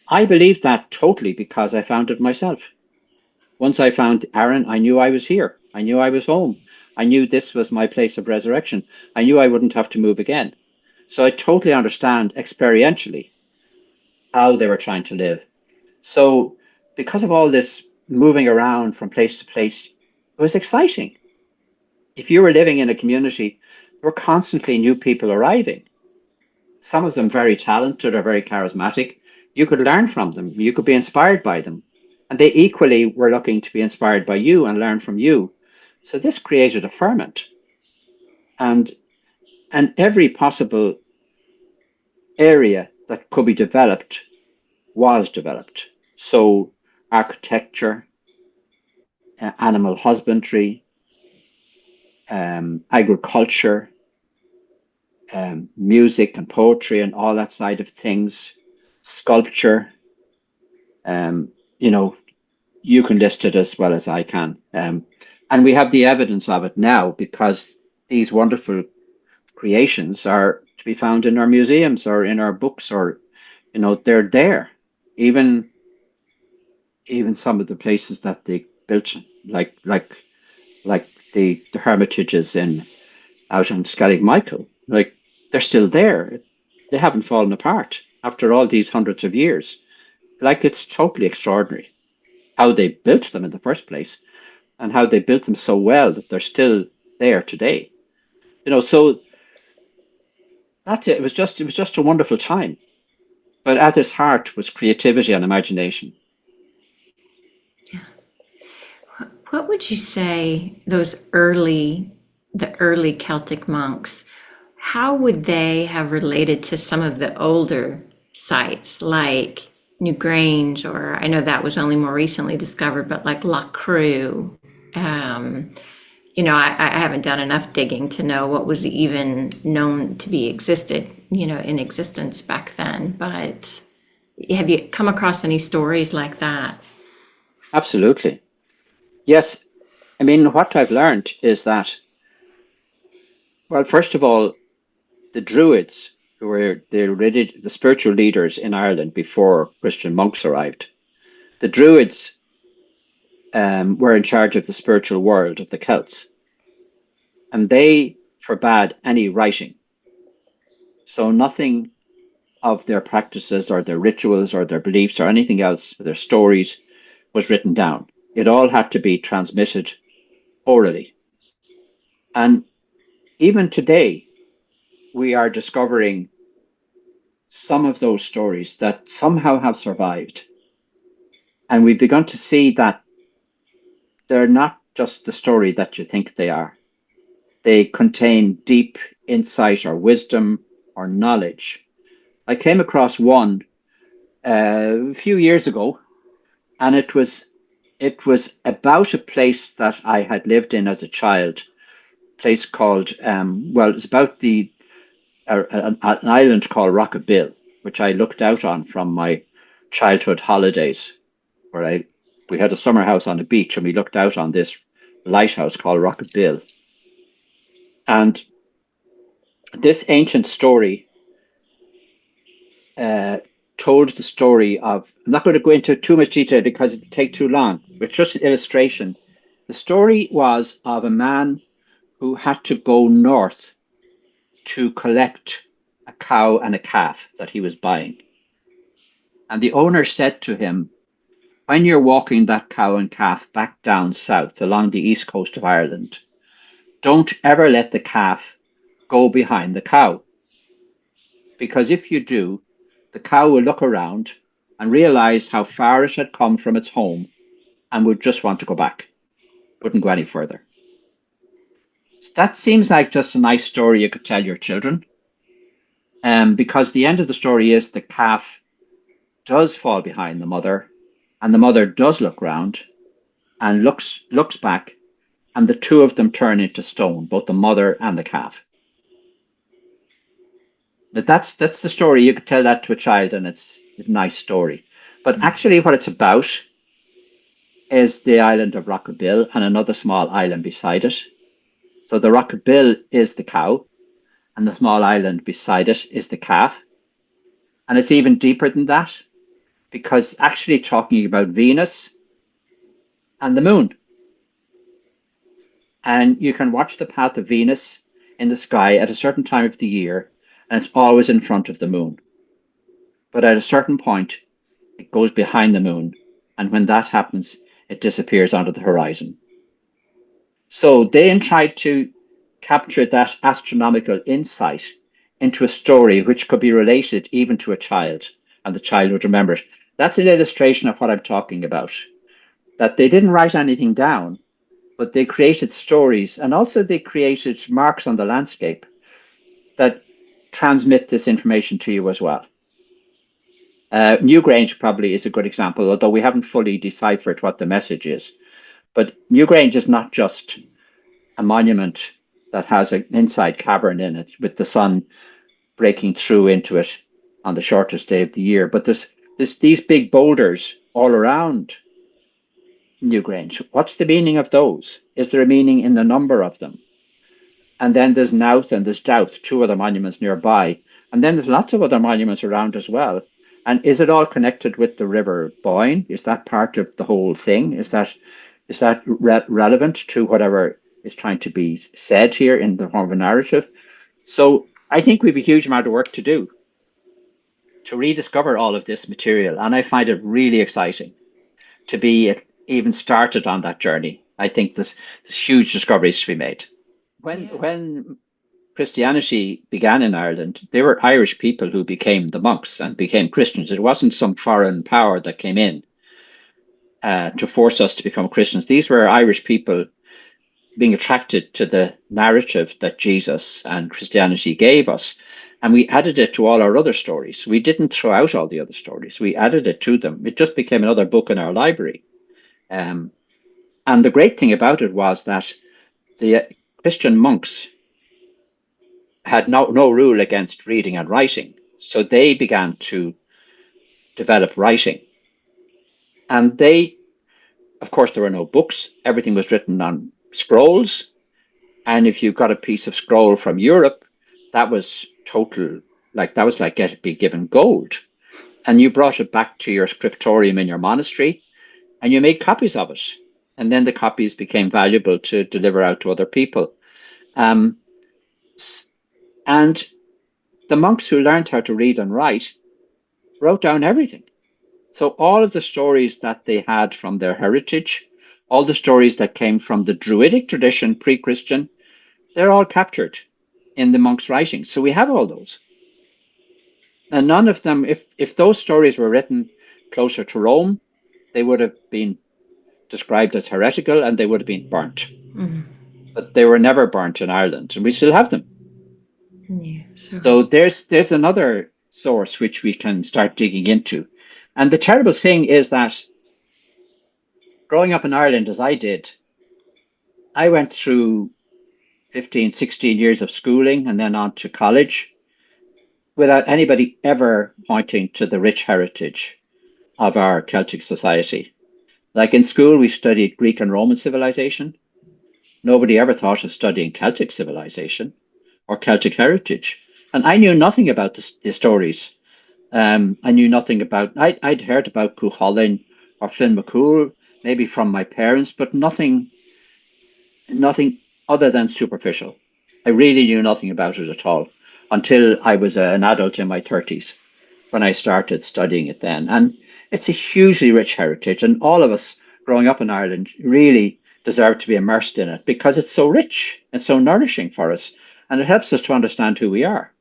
S2: I believe that totally because I found it myself. Once I found Aaron, I knew I was here. I knew I was home. I knew this was my place of resurrection. I knew I wouldn't have to move again. So I totally understand experientially how they were trying to live. So because of all this moving around from place to place, it was exciting. If you were living in a community, there were constantly new people arriving, some of them very talented or very charismatic. You could learn from them, you could be inspired by them. And they equally were looking to be inspired by you and learn from you. So this created a ferment. And every possible area that could be developed was developed. So architecture, animal husbandry, agriculture, music and poetry and all that side of things, sculpture, um, you know, you can list it as well as I can. And we have the evidence of it now because these wonderful creations are to be found in our museums or in our books, or they're there. Even some of the places that they built, like the hermitages in out on Skellig Michael, like they're still there. They haven't fallen apart after all these hundreds of years. Like, it's totally extraordinary how they built them in the first place and how they built them so well that they're still there today. So that's it. It was just a wonderful time. But at its heart was creativity and imagination.
S1: What would you say those early the early Celtic monks, how would they have related to some of the older sites like Newgrange, or I know that was only more recently discovered, but like La Crue? Um, I haven't done enough digging to know what was even known to be existed, in existence back then. But have you come across any stories like that?
S2: Absolutely. Yes. I mean, what I've learned is that, well, first of all, the Druids, who were the spiritual leaders in Ireland before Christian monks arrived, the Druids were in charge of the spiritual world of the Celts, and they forbade any writing. So nothing of their practices or their rituals or their beliefs or anything else, their stories, was written down. It all had to be transmitted orally. And even today, we are discovering some of those stories that somehow have survived. And we've begun to see that they're not just the story that you think they are. They contain deep insight or wisdom or knowledge. I came across one a few years ago, and it was about a place that I had lived in as a child, a place called it's about the an island called Rockabill, which I looked out on from my childhood holidays, where we had a summer house on the beach and we looked out on this lighthouse called Rockabill. And this ancient story uh, told the story of, I'm not going to go into too much detail because it'd take too long, but just an illustration. The story was of a man who had to go north to collect a cow and a calf that he was buying. And the owner said to him, when you're walking that cow and calf back down south along the east coast of Ireland, don't ever let the calf go behind the cow. Because if you do, the cow will look around and realize how far it had come from its home and would just want to go back, wouldn't go any further. So that seems like just a nice story you could tell your children. Because the end of the story is the calf does fall behind the mother, and the mother does look round and looks back, and the two of them turn into stone, both the mother and the calf. But that's the story. You could tell that to a child, and it's a nice story. But actually, what it's about is the island of Rockabill and another small island beside it. So the Rockabill is the cow, and the small island beside it is the calf. And it's even deeper than that, because actually talking about Venus and the moon. And you can watch the path of Venus in the sky at a certain time of the year, and it's always in front of the moon. But at a certain point, it goes behind the moon. And when that happens, it disappears onto the horizon. So they tried to capture that astronomical insight into a story which could be related even to a child, and the child would remember it. That's an illustration of what I'm talking about. That they didn't write anything down, but they created stories, and also they created marks on the landscape that transmit this information to you as well. Newgrange probably is a good example, although we haven't fully deciphered what the message is. But Newgrange is not just a monument that has an inside cavern in it with the sun breaking through into it on the shortest day of the year, but there's these big boulders all around Newgrange. What's the meaning of those? Is there a meaning in the number of them? And then there's Nouth and there's Douth, two other monuments nearby. And then there's lots of other monuments around as well. And is it all connected with the River Boyne? Is that part of the whole thing? Is that relevant to whatever is trying to be said here in the form of a narrative? So I think we have a huge amount of work to do to rediscover all of this material. And I find it really exciting to be even started on that journey. I think there's huge discoveries to be made. When Christianity began in Ireland, they were Irish people who became the monks and became Christians. It wasn't some foreign power that came in to force us to become Christians. These were Irish people being attracted to the narrative that Jesus and Christianity gave us. And we added it to all our other stories. We didn't throw out all the other stories. We added it to them. It just became another book in our library. And the great thing about it was that the Christian monks had no rule against reading and writing. So they began to develop writing. And of course, there were no books. Everything was written on scrolls. And if you got a piece of scroll from Europe, that was be given gold. And you brought it back to your scriptorium in your monastery and you made copies of it. And then the copies became valuable to deliver out to other people. And the monks who learned how to read and write wrote down everything. So all of the stories that they had from their heritage, all the stories that came from the Druidic tradition, pre-Christian, they're all captured in the monks' writing. So we have all those. And none of them, if those stories were written closer to Rome, they would have been described as heretical and they would have been burnt. Mm-hmm. But they were never burnt in Ireland, and we still have them. Yeah, sure. So there's another source which we can start digging into. And the terrible thing is that growing up in Ireland as I did, I went through 15, 16 years of schooling and then on to college without anybody ever pointing to the rich heritage of our Celtic society. Like in school, we studied Greek and Roman civilization. Nobody ever thought of studying Celtic civilization or Celtic heritage. And I knew nothing about the stories. I knew nothing about, I'd heard about Cuchulainn or Finn McCool, maybe from my parents, but nothing other than superficial. I really knew nothing about it at all until I was an adult in my 30s when I started studying it then. And it's a hugely rich heritage, and all of us growing up in Ireland really deserve to be immersed in it because it's so rich and so nourishing for us, and it helps us to understand who we are.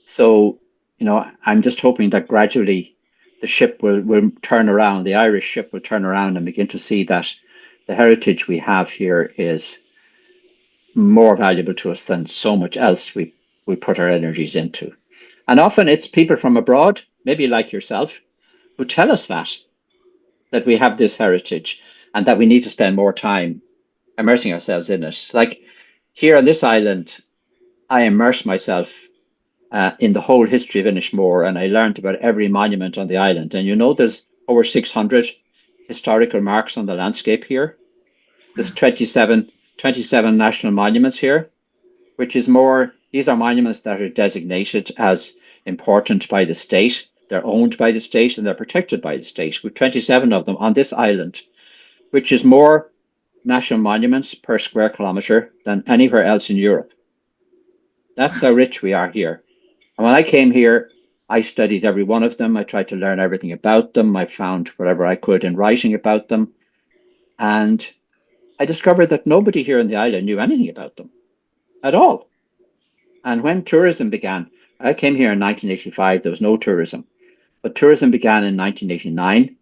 S2: So, I'm just hoping that gradually the ship will turn around, the Irish ship will turn around and begin to see that the heritage we have here is more valuable to us than so much else we put our energies into. And often it's people from abroad, maybe like yourself, who tell us that we have this heritage and that we need to spend more time immersing ourselves in it. Like here on this island, I immerse myself in the whole history of Inishmore, and I learned about every monument on the island. And there's over 600 historical marks on the landscape here. There's 27 national monuments here, which is more, these are monuments that are designated as important by the state. They're owned by the state and they're protected by the state, with 27 of them on this island, which is more national monuments per square kilometre than anywhere else in Europe. That's how rich we are here. And when I came here, I studied every one of them. I tried to learn everything about them. I found whatever I could in writing about them. And I discovered that nobody here on the island knew anything about them at all. And when tourism began, I came here in 1985, there was no tourism. But tourism began in 1989,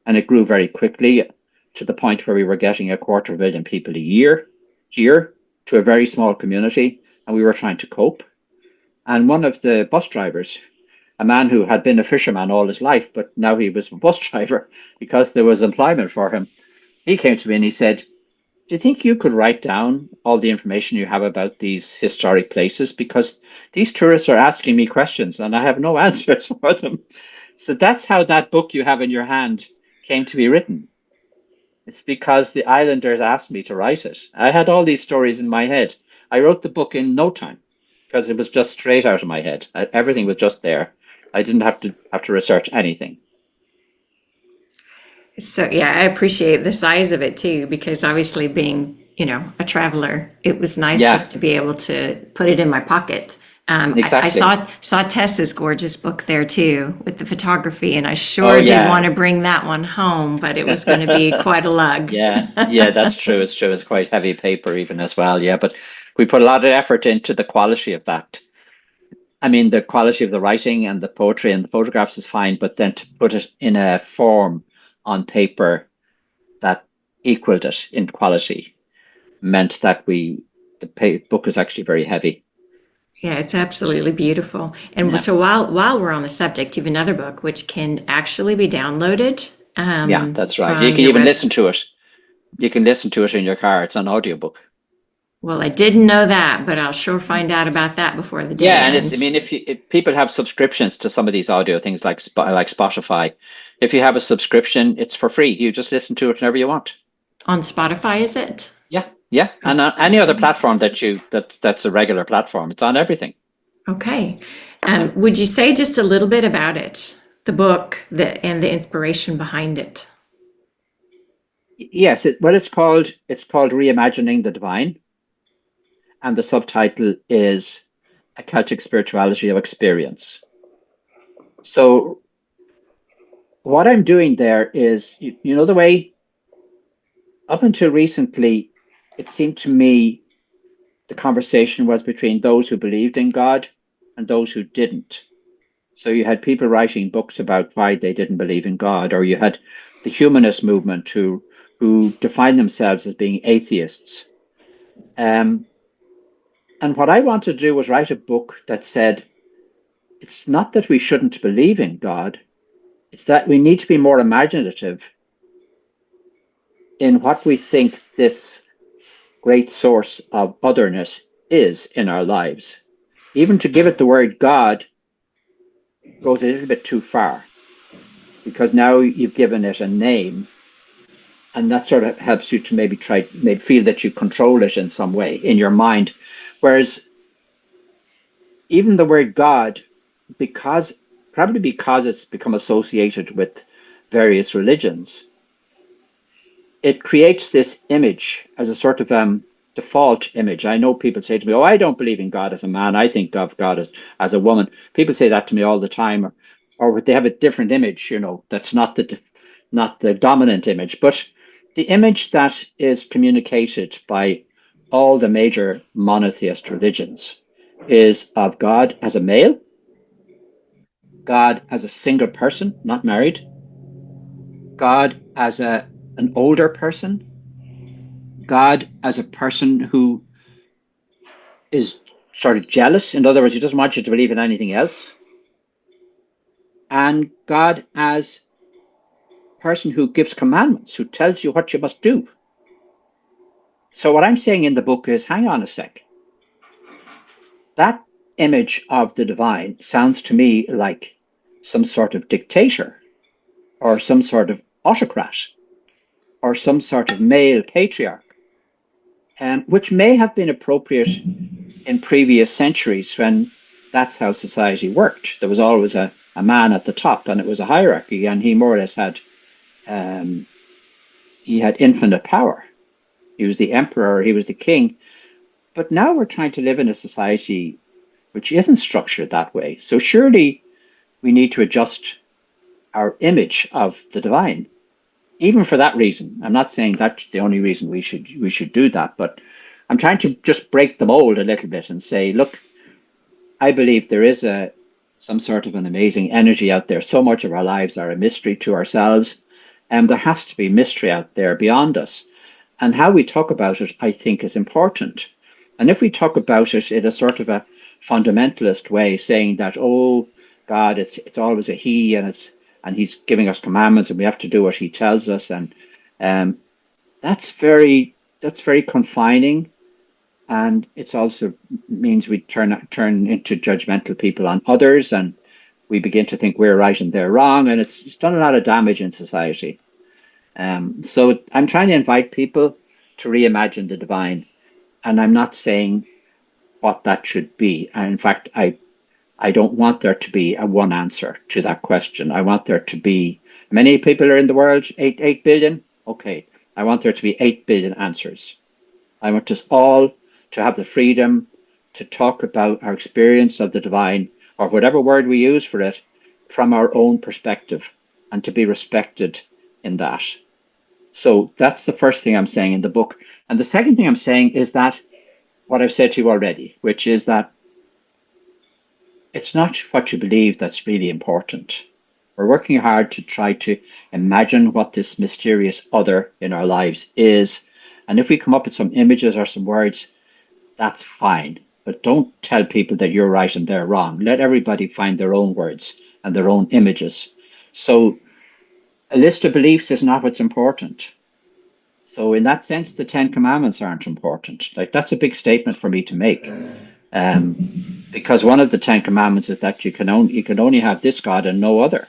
S2: and it grew very quickly to the point where we were getting 250,000 people a year here to a very small community, and we were trying to cope. And one of the bus drivers, a man who had been a fisherman all his life, but now he was a bus driver because there was employment for him, he came to me and he said, "Do you think you could write down all the information you have about these historic places? Because these tourists are asking me questions and I have no answers for them." So that's how that book you have in your hand came to be written. It's because the islanders asked me to write it. I had all these stories in my head. I wrote the book in no time because it was just straight out of my head. Everything was just there. I didn't have to research anything.
S1: So yeah, I appreciate the size of it too, because obviously being, a traveler, it was nice just to be able to put it in my pocket.
S2: Exactly.
S1: I saw Tess's gorgeous book there too with the photography, and I did want to bring that one home, but it was going to be quite a lug.
S2: Yeah, that's true. It's true. It's quite heavy paper even as well. Yeah, but we put a lot of effort into the quality of that. I mean, the quality of the writing and the poetry and the photographs is fine, but then to put it in a form on paper that equaled it in quality meant that the book is actually very heavy.
S1: Yeah, it's absolutely beautiful. And
S2: Yeah,
S1: so while we're on the subject, you have another book which can actually be downloaded
S2: yeah, that's right. You
S1: from
S2: can
S1: your
S2: even listen
S1: website.
S2: to it. You can listen to it in your car. It's an audiobook.
S1: Well, I didn't know that, but I'll sure find out about that before the day
S2: Yeah, and I
S1: ends.
S2: mean, if people have subscriptions to some of these audio things like Spotify, if you have a subscription, it's for free. You just listen to it whenever you want.
S1: On Spotify, is it?
S2: Yeah, yeah, and on any other
S1: Okay.
S2: platform that's a regular platform, it's on everything.
S1: Okay.
S2: Yeah.
S1: Would you say just a little bit about it, the book, and the inspiration behind it?
S2: Yes, it's called Reimagining the Divine, and the subtitle is A Celtic Spirituality of Experience. So what I'm doing there is, you know, the way up until recently, it seemed to me the conversation was between those who believed in God and those who didn't. So you had people writing books about why they didn't believe in God, or you had the humanist movement who defined themselves as being atheists. Um, and what I wanted to do was write a book that said it's not that we shouldn't believe in God, it's that we need to be more imaginative in what we think this great source of otherness is in our lives. Even to give it the word God goes a little bit too far because now you've given it a name, and that sort of helps you to maybe feel that you control it in some way in your mind. Whereas even the word God, because probably because it's become associated with various religions, it creates this image as a sort of default image. I know people say to me, "Oh, I don't believe in God as a man. I think of God as a woman." People say that to me all the time, or they have a different image, you know, that's not the dominant image, but the image that is communicated by all the major monotheist religions is of God as a male, God as a single person, not married, God as an older person, God as a person who is sort of jealous. In other words, he doesn't want you to believe in anything else. And God as a person who gives commandments, who tells you what you must do. So what I'm saying in the book is, hang on a sec. That image of the divine sounds to me like some sort of dictator or some sort of autocrat or some sort of male patriarch, which may have been appropriate in previous centuries when that's how society worked. There was always a man at the top, and it was a hierarchy, and he more or less um, had infinite power. He was the emperor, he was the king. But now we're trying to live in a society which isn't structured that way. So surely we need to adjust our image of the divine. Even for that reason, I'm not saying that's the only reason we should do that, but I'm trying to just break the mold a little bit and say, look, I believe there is some sort of an amazing energy out there. So much of our lives are a mystery to ourselves, and there has to be mystery out there beyond us. And how we talk about it, I think, is important. And if we talk about it in a sort of a fundamentalist way, saying that, oh God, it's always a he, and he's giving us commandments, and we have to do what he tells us, and um, that's very confining, and it's also means we turn into judgmental people on others, and we begin to think we're right and they're wrong, and it's done a lot of damage in society. So I'm trying to invite people to reimagine the divine, and I'm not saying what that should be. And in fact, I don't want there to be a one answer to that question. I want there to be many people are in the world, 8 billion. Okay, I want there to be 8 billion answers. I want us all to have the freedom to talk about our experience of the divine, or whatever word we use for it, from our own perspective, and to be respected in that. So that's the first thing I'm saying in the book. And the second thing I'm saying is that what I've said to you already, which is that it's not what you believe that's really important. We're working hard to try to imagine what this mysterious other in our lives is. And if we come up with some images or some words, that's fine. But don't tell people that you're right and they're wrong. Let everybody find their own words and their own images. So a list of beliefs is not what's important. So in that sense, the Ten Commandments aren't important. Like that's a big statement for me to make. Because one of the Ten Commandments is that you can only have this God and no other.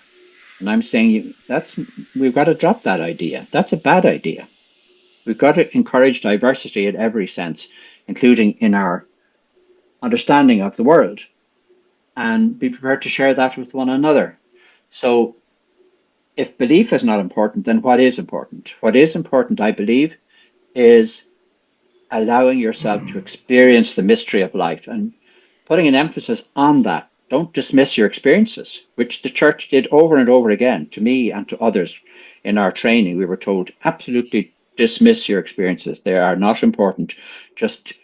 S2: And I'm saying we've got to drop that idea. That's a bad idea. We've got to encourage diversity in every sense, including in our understanding of the world, and be prepared to share that with one another. So if belief is not important, then what is important? What is important, I believe, is allowing yourself to experience the mystery of life and putting an emphasis on that. Don't dismiss your experiences, which the church did over and over again to me and to others in our training. We were told absolutely dismiss your experiences. They are not important. Just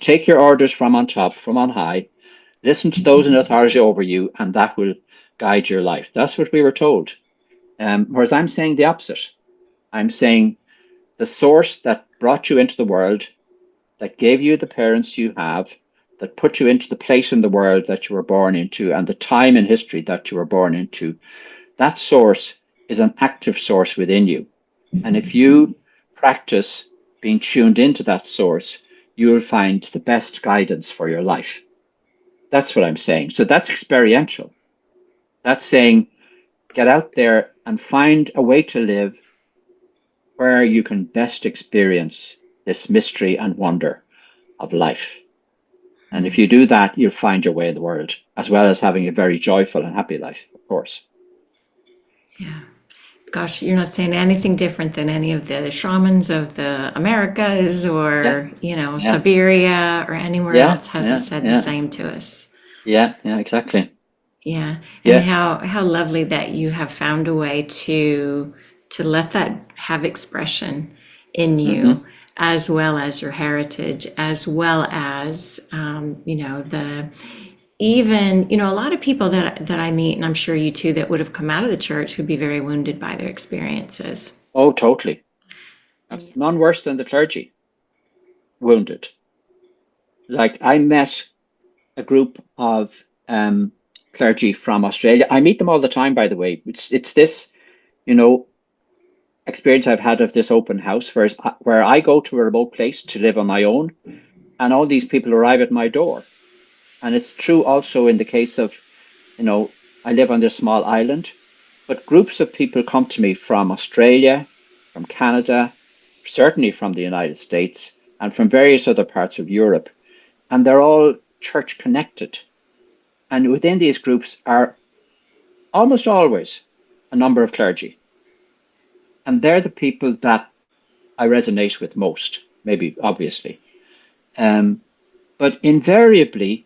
S2: take your orders from on top, from on high. Listen to those in authority over you, and that will guide your life. That's what we were told. Whereas I'm saying the opposite. I'm saying the source that brought you into the world, that gave you the parents you have, that put you into the place in the world that you were born into and the time in history that you were born into, that source is an active source within you. And if you practice being tuned into that source, you will find the best guidance for your life. That's what I'm saying. So that's experiential. That's saying get out there and find a way to live where you can best experience this mystery and wonder of life. And if you do that, you'll find your way in the world, as well as having a very joyful and happy life, of course.
S1: Yeah. Gosh, you're not saying anything different than any of the shamans of the Americas or,
S2: Yeah,
S1: Siberia or anywhere
S2: yeah,
S1: else hasn't
S2: yeah,
S1: said the
S2: yeah,
S1: same to us.
S2: yeah, exactly.
S1: Yeah. And
S2: Yeah.
S1: how lovely that you have found a way to let that have expression in
S2: Mm-hmm.
S1: you, as well as your heritage, as well as the even a lot of people that I meet, and I'm sure you too, that would have come out of the church would be very wounded by their experiences.
S2: Oh, totally.
S1: And
S2: None worse than the clergy, wounded. Like I met a group of clergy from Australia. I meet them all the time, by the way. It's this, you know, experience I've had of this open house, where I go to a remote place to live on my own, and all these people arrive at my door. And it's true also in the case of, I live on this small island, but groups of people come to me from Australia, from Canada, certainly from the United States, and from various other parts of Europe. And they're all church connected. And within these groups are almost always a number of clergy. And they're the people that I resonate with most, maybe obviously. But invariably,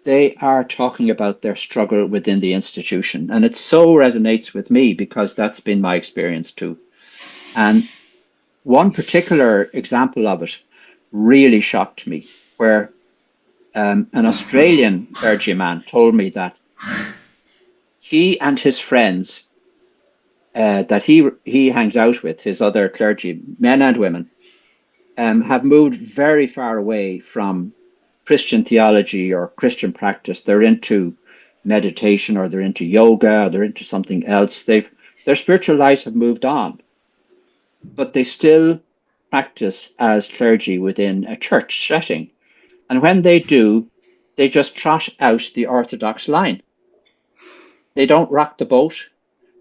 S2: they are talking about their struggle within the institution. And it so resonates with me because that's been my experience too. And one particular example of it really shocked me, where an Australian clergyman told me that he and his friends that he hangs out with, his other clergy, men and women, have moved very far away from Christian theology or Christian practice. They're into meditation, or they're into yoga, or they're into something else. Their spiritual lives have moved on, but they still practice as clergy within a church setting. And when they do, they just trot out the orthodox line. They don't rock the boat.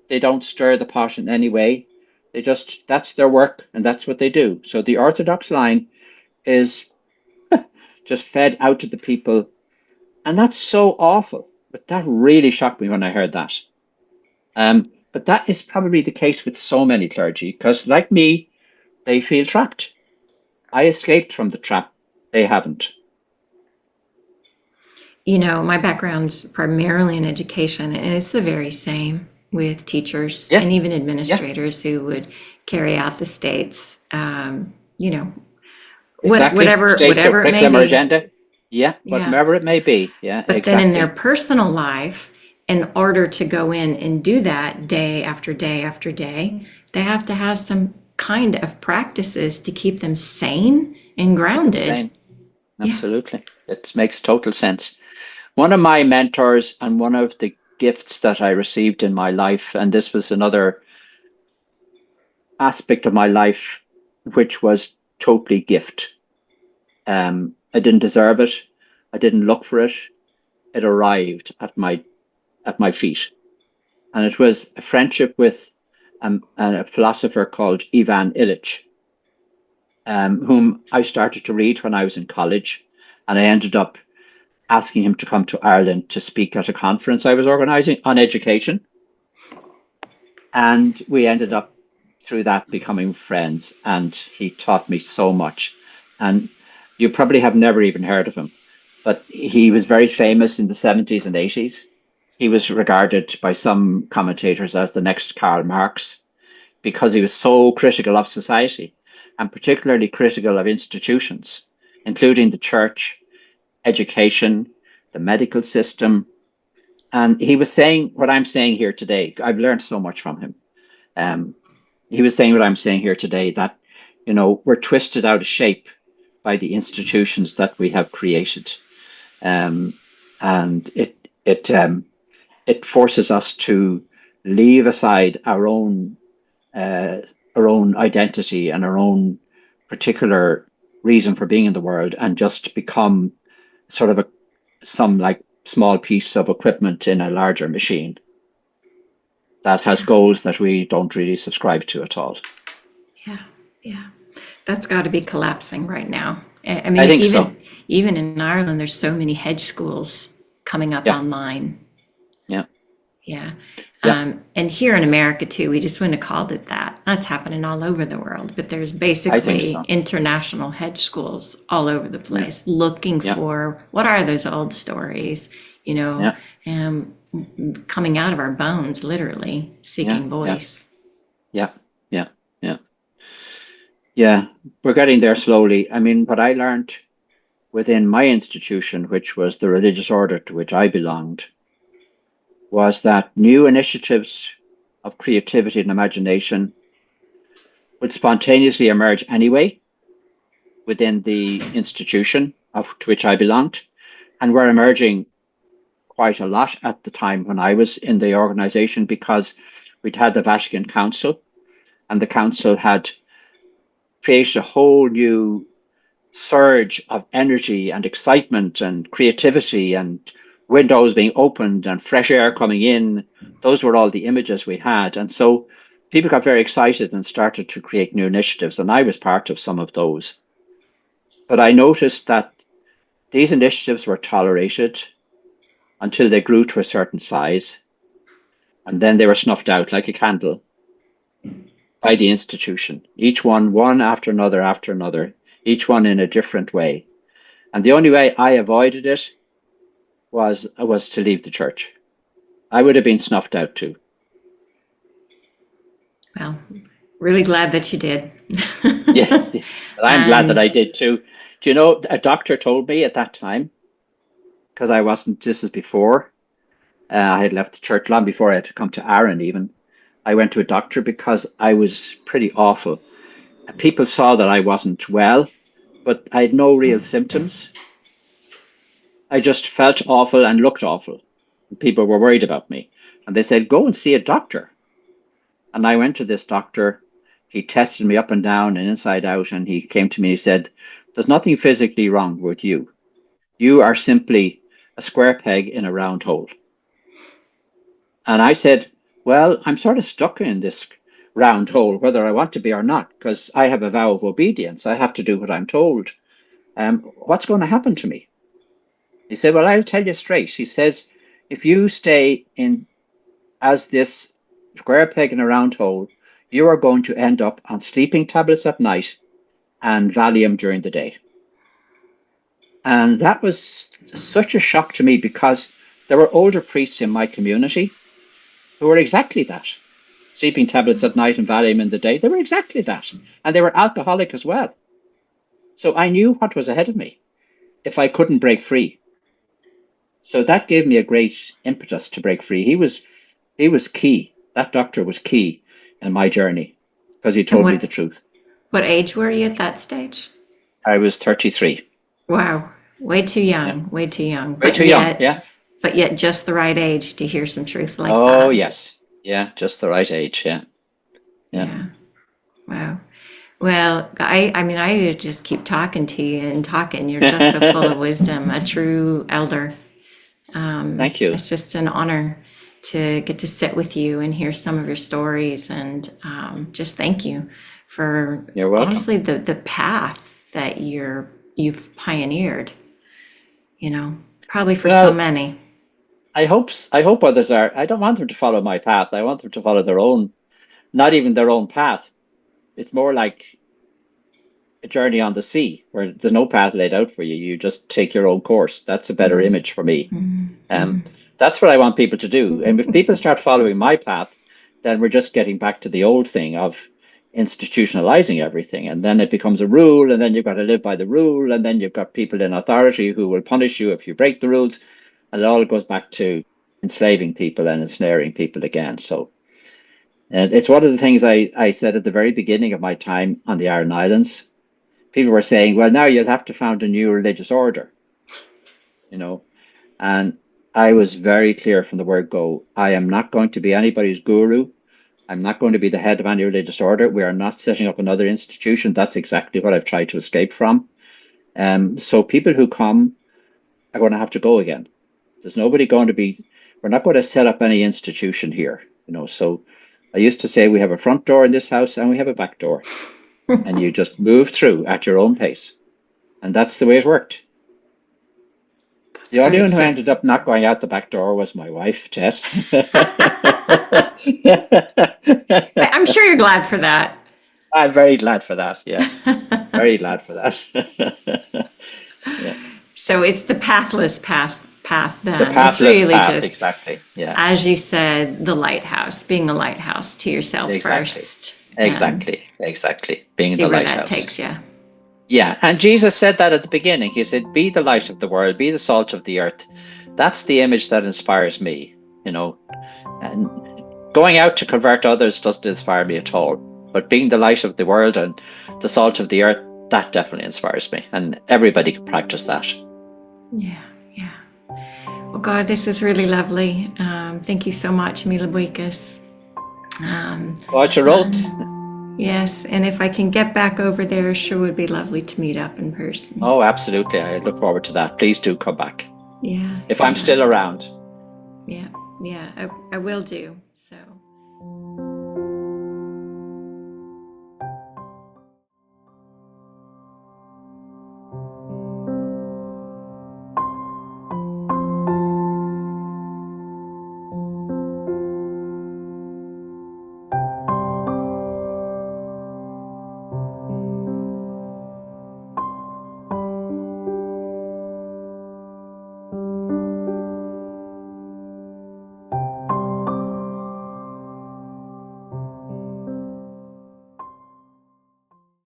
S2: They don't stir the pot in any way. That's their work and that's what they do. So the orthodox line is just fed out to the people. And that's so awful. But that really shocked me when I heard that. But that is probably the case with so many clergy, because like me, they feel trapped. I escaped from the trap. They haven't.
S1: My background's primarily in education, and it's the very same with teachers
S2: Yeah,
S1: and even
S2: yeah,
S1: administrators who would carry out the state's,
S2: exactly. States or
S1: whatever it may
S2: curriculum or
S1: be.
S2: agenda. Yeah,
S1: Yeah.
S2: whatever it may be. Yeah,
S1: But then in their
S2: exactly.
S1: personal life, in order to go in and do that day after day after day, they have to have some kind of practices to keep them sane and
S2: Keep them
S1: grounded.
S2: sane.
S1: Yeah.
S2: Absolutely. It makes total sense. One of my mentors and one of the gifts that I received in my life, and this was another aspect of my life which was totally gift. I didn't deserve it. I didn't look for it. It arrived at my feet, and it was a friendship with a philosopher called Ivan Illich, whom I started to read when I was in college, and I ended up asking him to come to Ireland to speak at a conference I was organizing on education. And we ended up through that becoming friends. And he taught me so much. And you probably have never even heard of him, but he was very famous in the 70s and 80s. He was regarded by some commentators as the next Karl Marx because he was so critical of society and particularly critical of institutions, including the church, education, the medical system. And he was saying what I'm saying here today. I've learned so much from him. Um, he was saying what I'm saying here today, that, we're twisted out of shape by the institutions that we have created. And it forces us to leave aside our own identity and our own particular reason for being in the world and just become sort of some like small piece of equipment in a larger machine that has
S1: Yeah.
S2: goals that we don't really subscribe to at all.
S1: Yeah. Yeah. That's got to be collapsing right now. I
S2: I
S1: mean,
S2: think so.
S1: even in Ireland, there's so many hedge schools coming up
S2: Yeah,
S1: online.
S2: yeah,
S1: Yeah.
S2: yeah.
S1: And here in America too, we just wouldn't have called it that. That's happening all over the world, but there's
S2: I think
S1: basically
S2: so.
S1: international hedge schools all over the
S2: Yeah,
S1: place looking
S2: yeah,
S1: for what are those old stories, you know,
S2: yeah,
S1: um, coming out of our bones, literally
S2: yeah,
S1: seeking
S2: yeah,
S1: voice.
S2: yeah, yeah, yeah. Yeah, we're getting there slowly. I mean, what I learned within my institution, which was the religious order to which I belonged, was that new initiatives of creativity and imagination would spontaneously emerge anyway within the institution to which I belonged, and were emerging quite a lot at the time when I was in the organization because we'd had the Vatican Council, and the council had created a whole new surge of energy and excitement and creativity and windows being opened and fresh air coming in. Those were all the images we had. And so people got very excited and started to create new initiatives. And I was part of some of those. But I noticed that these initiatives were tolerated until they grew to a certain size. And then they were snuffed out like a candle by the institution, each one after another, each one in a different way. And the only way I avoided it was to leave the church. I would have been snuffed out too.
S1: Well, really glad that you did.
S2: Yeah, I'm glad that I
S1: And
S2: did too. Do you know, a doctor told me at that time, because I wasn't, this is before I had left the church, long before I had to come to Aaron even. I went to a doctor because I was pretty awful. People saw that I wasn't well, but I had no real symptoms. I just felt awful and looked awful. People were worried about me. And they said, go and see a doctor. And I went to this doctor. He tested me up and down and inside out. And he came to me and he said, there's nothing physically wrong with you. You are simply a square peg in a round hole. And I said, well, I'm sort of stuck in this round hole, whether I want to be or not, because I have a vow of obedience. I have to do what I'm told. What's going to happen to me? He said, well, I'll tell you straight. He says, if you stay in as this square peg in a round hole, you are going to end up on sleeping tablets at night and Valium during the day. And that was such a shock to me because there were older priests in my community who were exactly that. Sleeping tablets at night and Valium in the day, they were exactly that. And they were alcoholic as well. So I knew what was ahead of me if I couldn't break free. So that gave me a great impetus to break free. He was key. That doctor was key in my journey because he
S1: And
S2: told me the truth.
S1: what age were you at that stage?
S2: I was 33.
S1: Wow, way too
S2: Yeah.
S1: young, way too young.
S2: Way too young. Yeah.
S1: But yet just the right age to hear some truth like
S2: Oh,
S1: that.
S2: yes. Yeah. Just the right age. Yeah. Yeah.
S1: Yeah. Wow. Well, I mean, I could just keep talking to you and talking. You're just so full of wisdom, a true elder.
S2: Thank you.
S1: It's just an honor to get to sit with you and hear some of your stories, and just thank you for
S2: You're welcome.
S1: honestly the path that you've pioneered. You know, probably for so
S2: Well,
S1: many.
S2: I hope others are. I don't want them to follow my path. I want them to follow their own, not even their own path. It's more like a journey on the sea where there's no path laid out for you. You just take your own course. That's a better image for me.
S1: Mm-hmm.
S2: That's what I want people to do. And if people start following my path, then we're just getting back to the old thing of institutionalizing everything. And then it becomes a rule, and then you've got to live by the rule, and then you've got people in authority who will punish you if you break the rules. And it all goes back to enslaving people and ensnaring people again. So and it's one of the things I said at the very beginning of my time on the Iron Islands. People were saying, well, now you'll have to found a new religious order, you know. And I was very clear from the word go. I am not going to be anybody's guru. I'm not going to be the head of any religious order. We are not setting up another institution. That's exactly what I've tried to escape from. So people who come are going to have to go again. There's nobody going to be, we're not going to set up any institution here, you know. So I used to say we have a front door in this house and we have a back door, and you just move through at your own pace. And that's the way it worked. The only one who ended up not going out the back door was my wife, Tess.
S1: I'm sure you're glad for that.
S2: I'm very glad for that. Yeah, very glad for that. Yeah,
S1: So it's the pathless path
S2: the
S1: then. It's
S2: pathless
S1: really
S2: path,
S1: just,
S2: exactly. Yeah,
S1: as you said, the lighthouse, being a lighthouse to yourself
S2: exactly,
S1: first.
S2: exactly. Being
S1: See
S2: the
S1: where that
S2: lighthouse.
S1: takes you.
S2: Yeah, and Jesus said that at the beginning. He said, "Be the light of the world, be the salt of the earth." That's the image that inspires me. You know, and going out to convert others doesn't inspire me at all. But being the light of the world and the salt of the earth, that definitely inspires me. And everybody can practice that.
S1: Yeah, yeah. Well, God, this was really lovely. Thank you so much, Mila Buikas.
S2: Watch your road.
S1: Yes, and if I can get back over there, sure would be lovely to meet up in person.
S2: Oh, absolutely. I look forward to that. Please do come back.
S1: Yeah.
S2: If I'm still around.
S1: Yeah, I will do. So.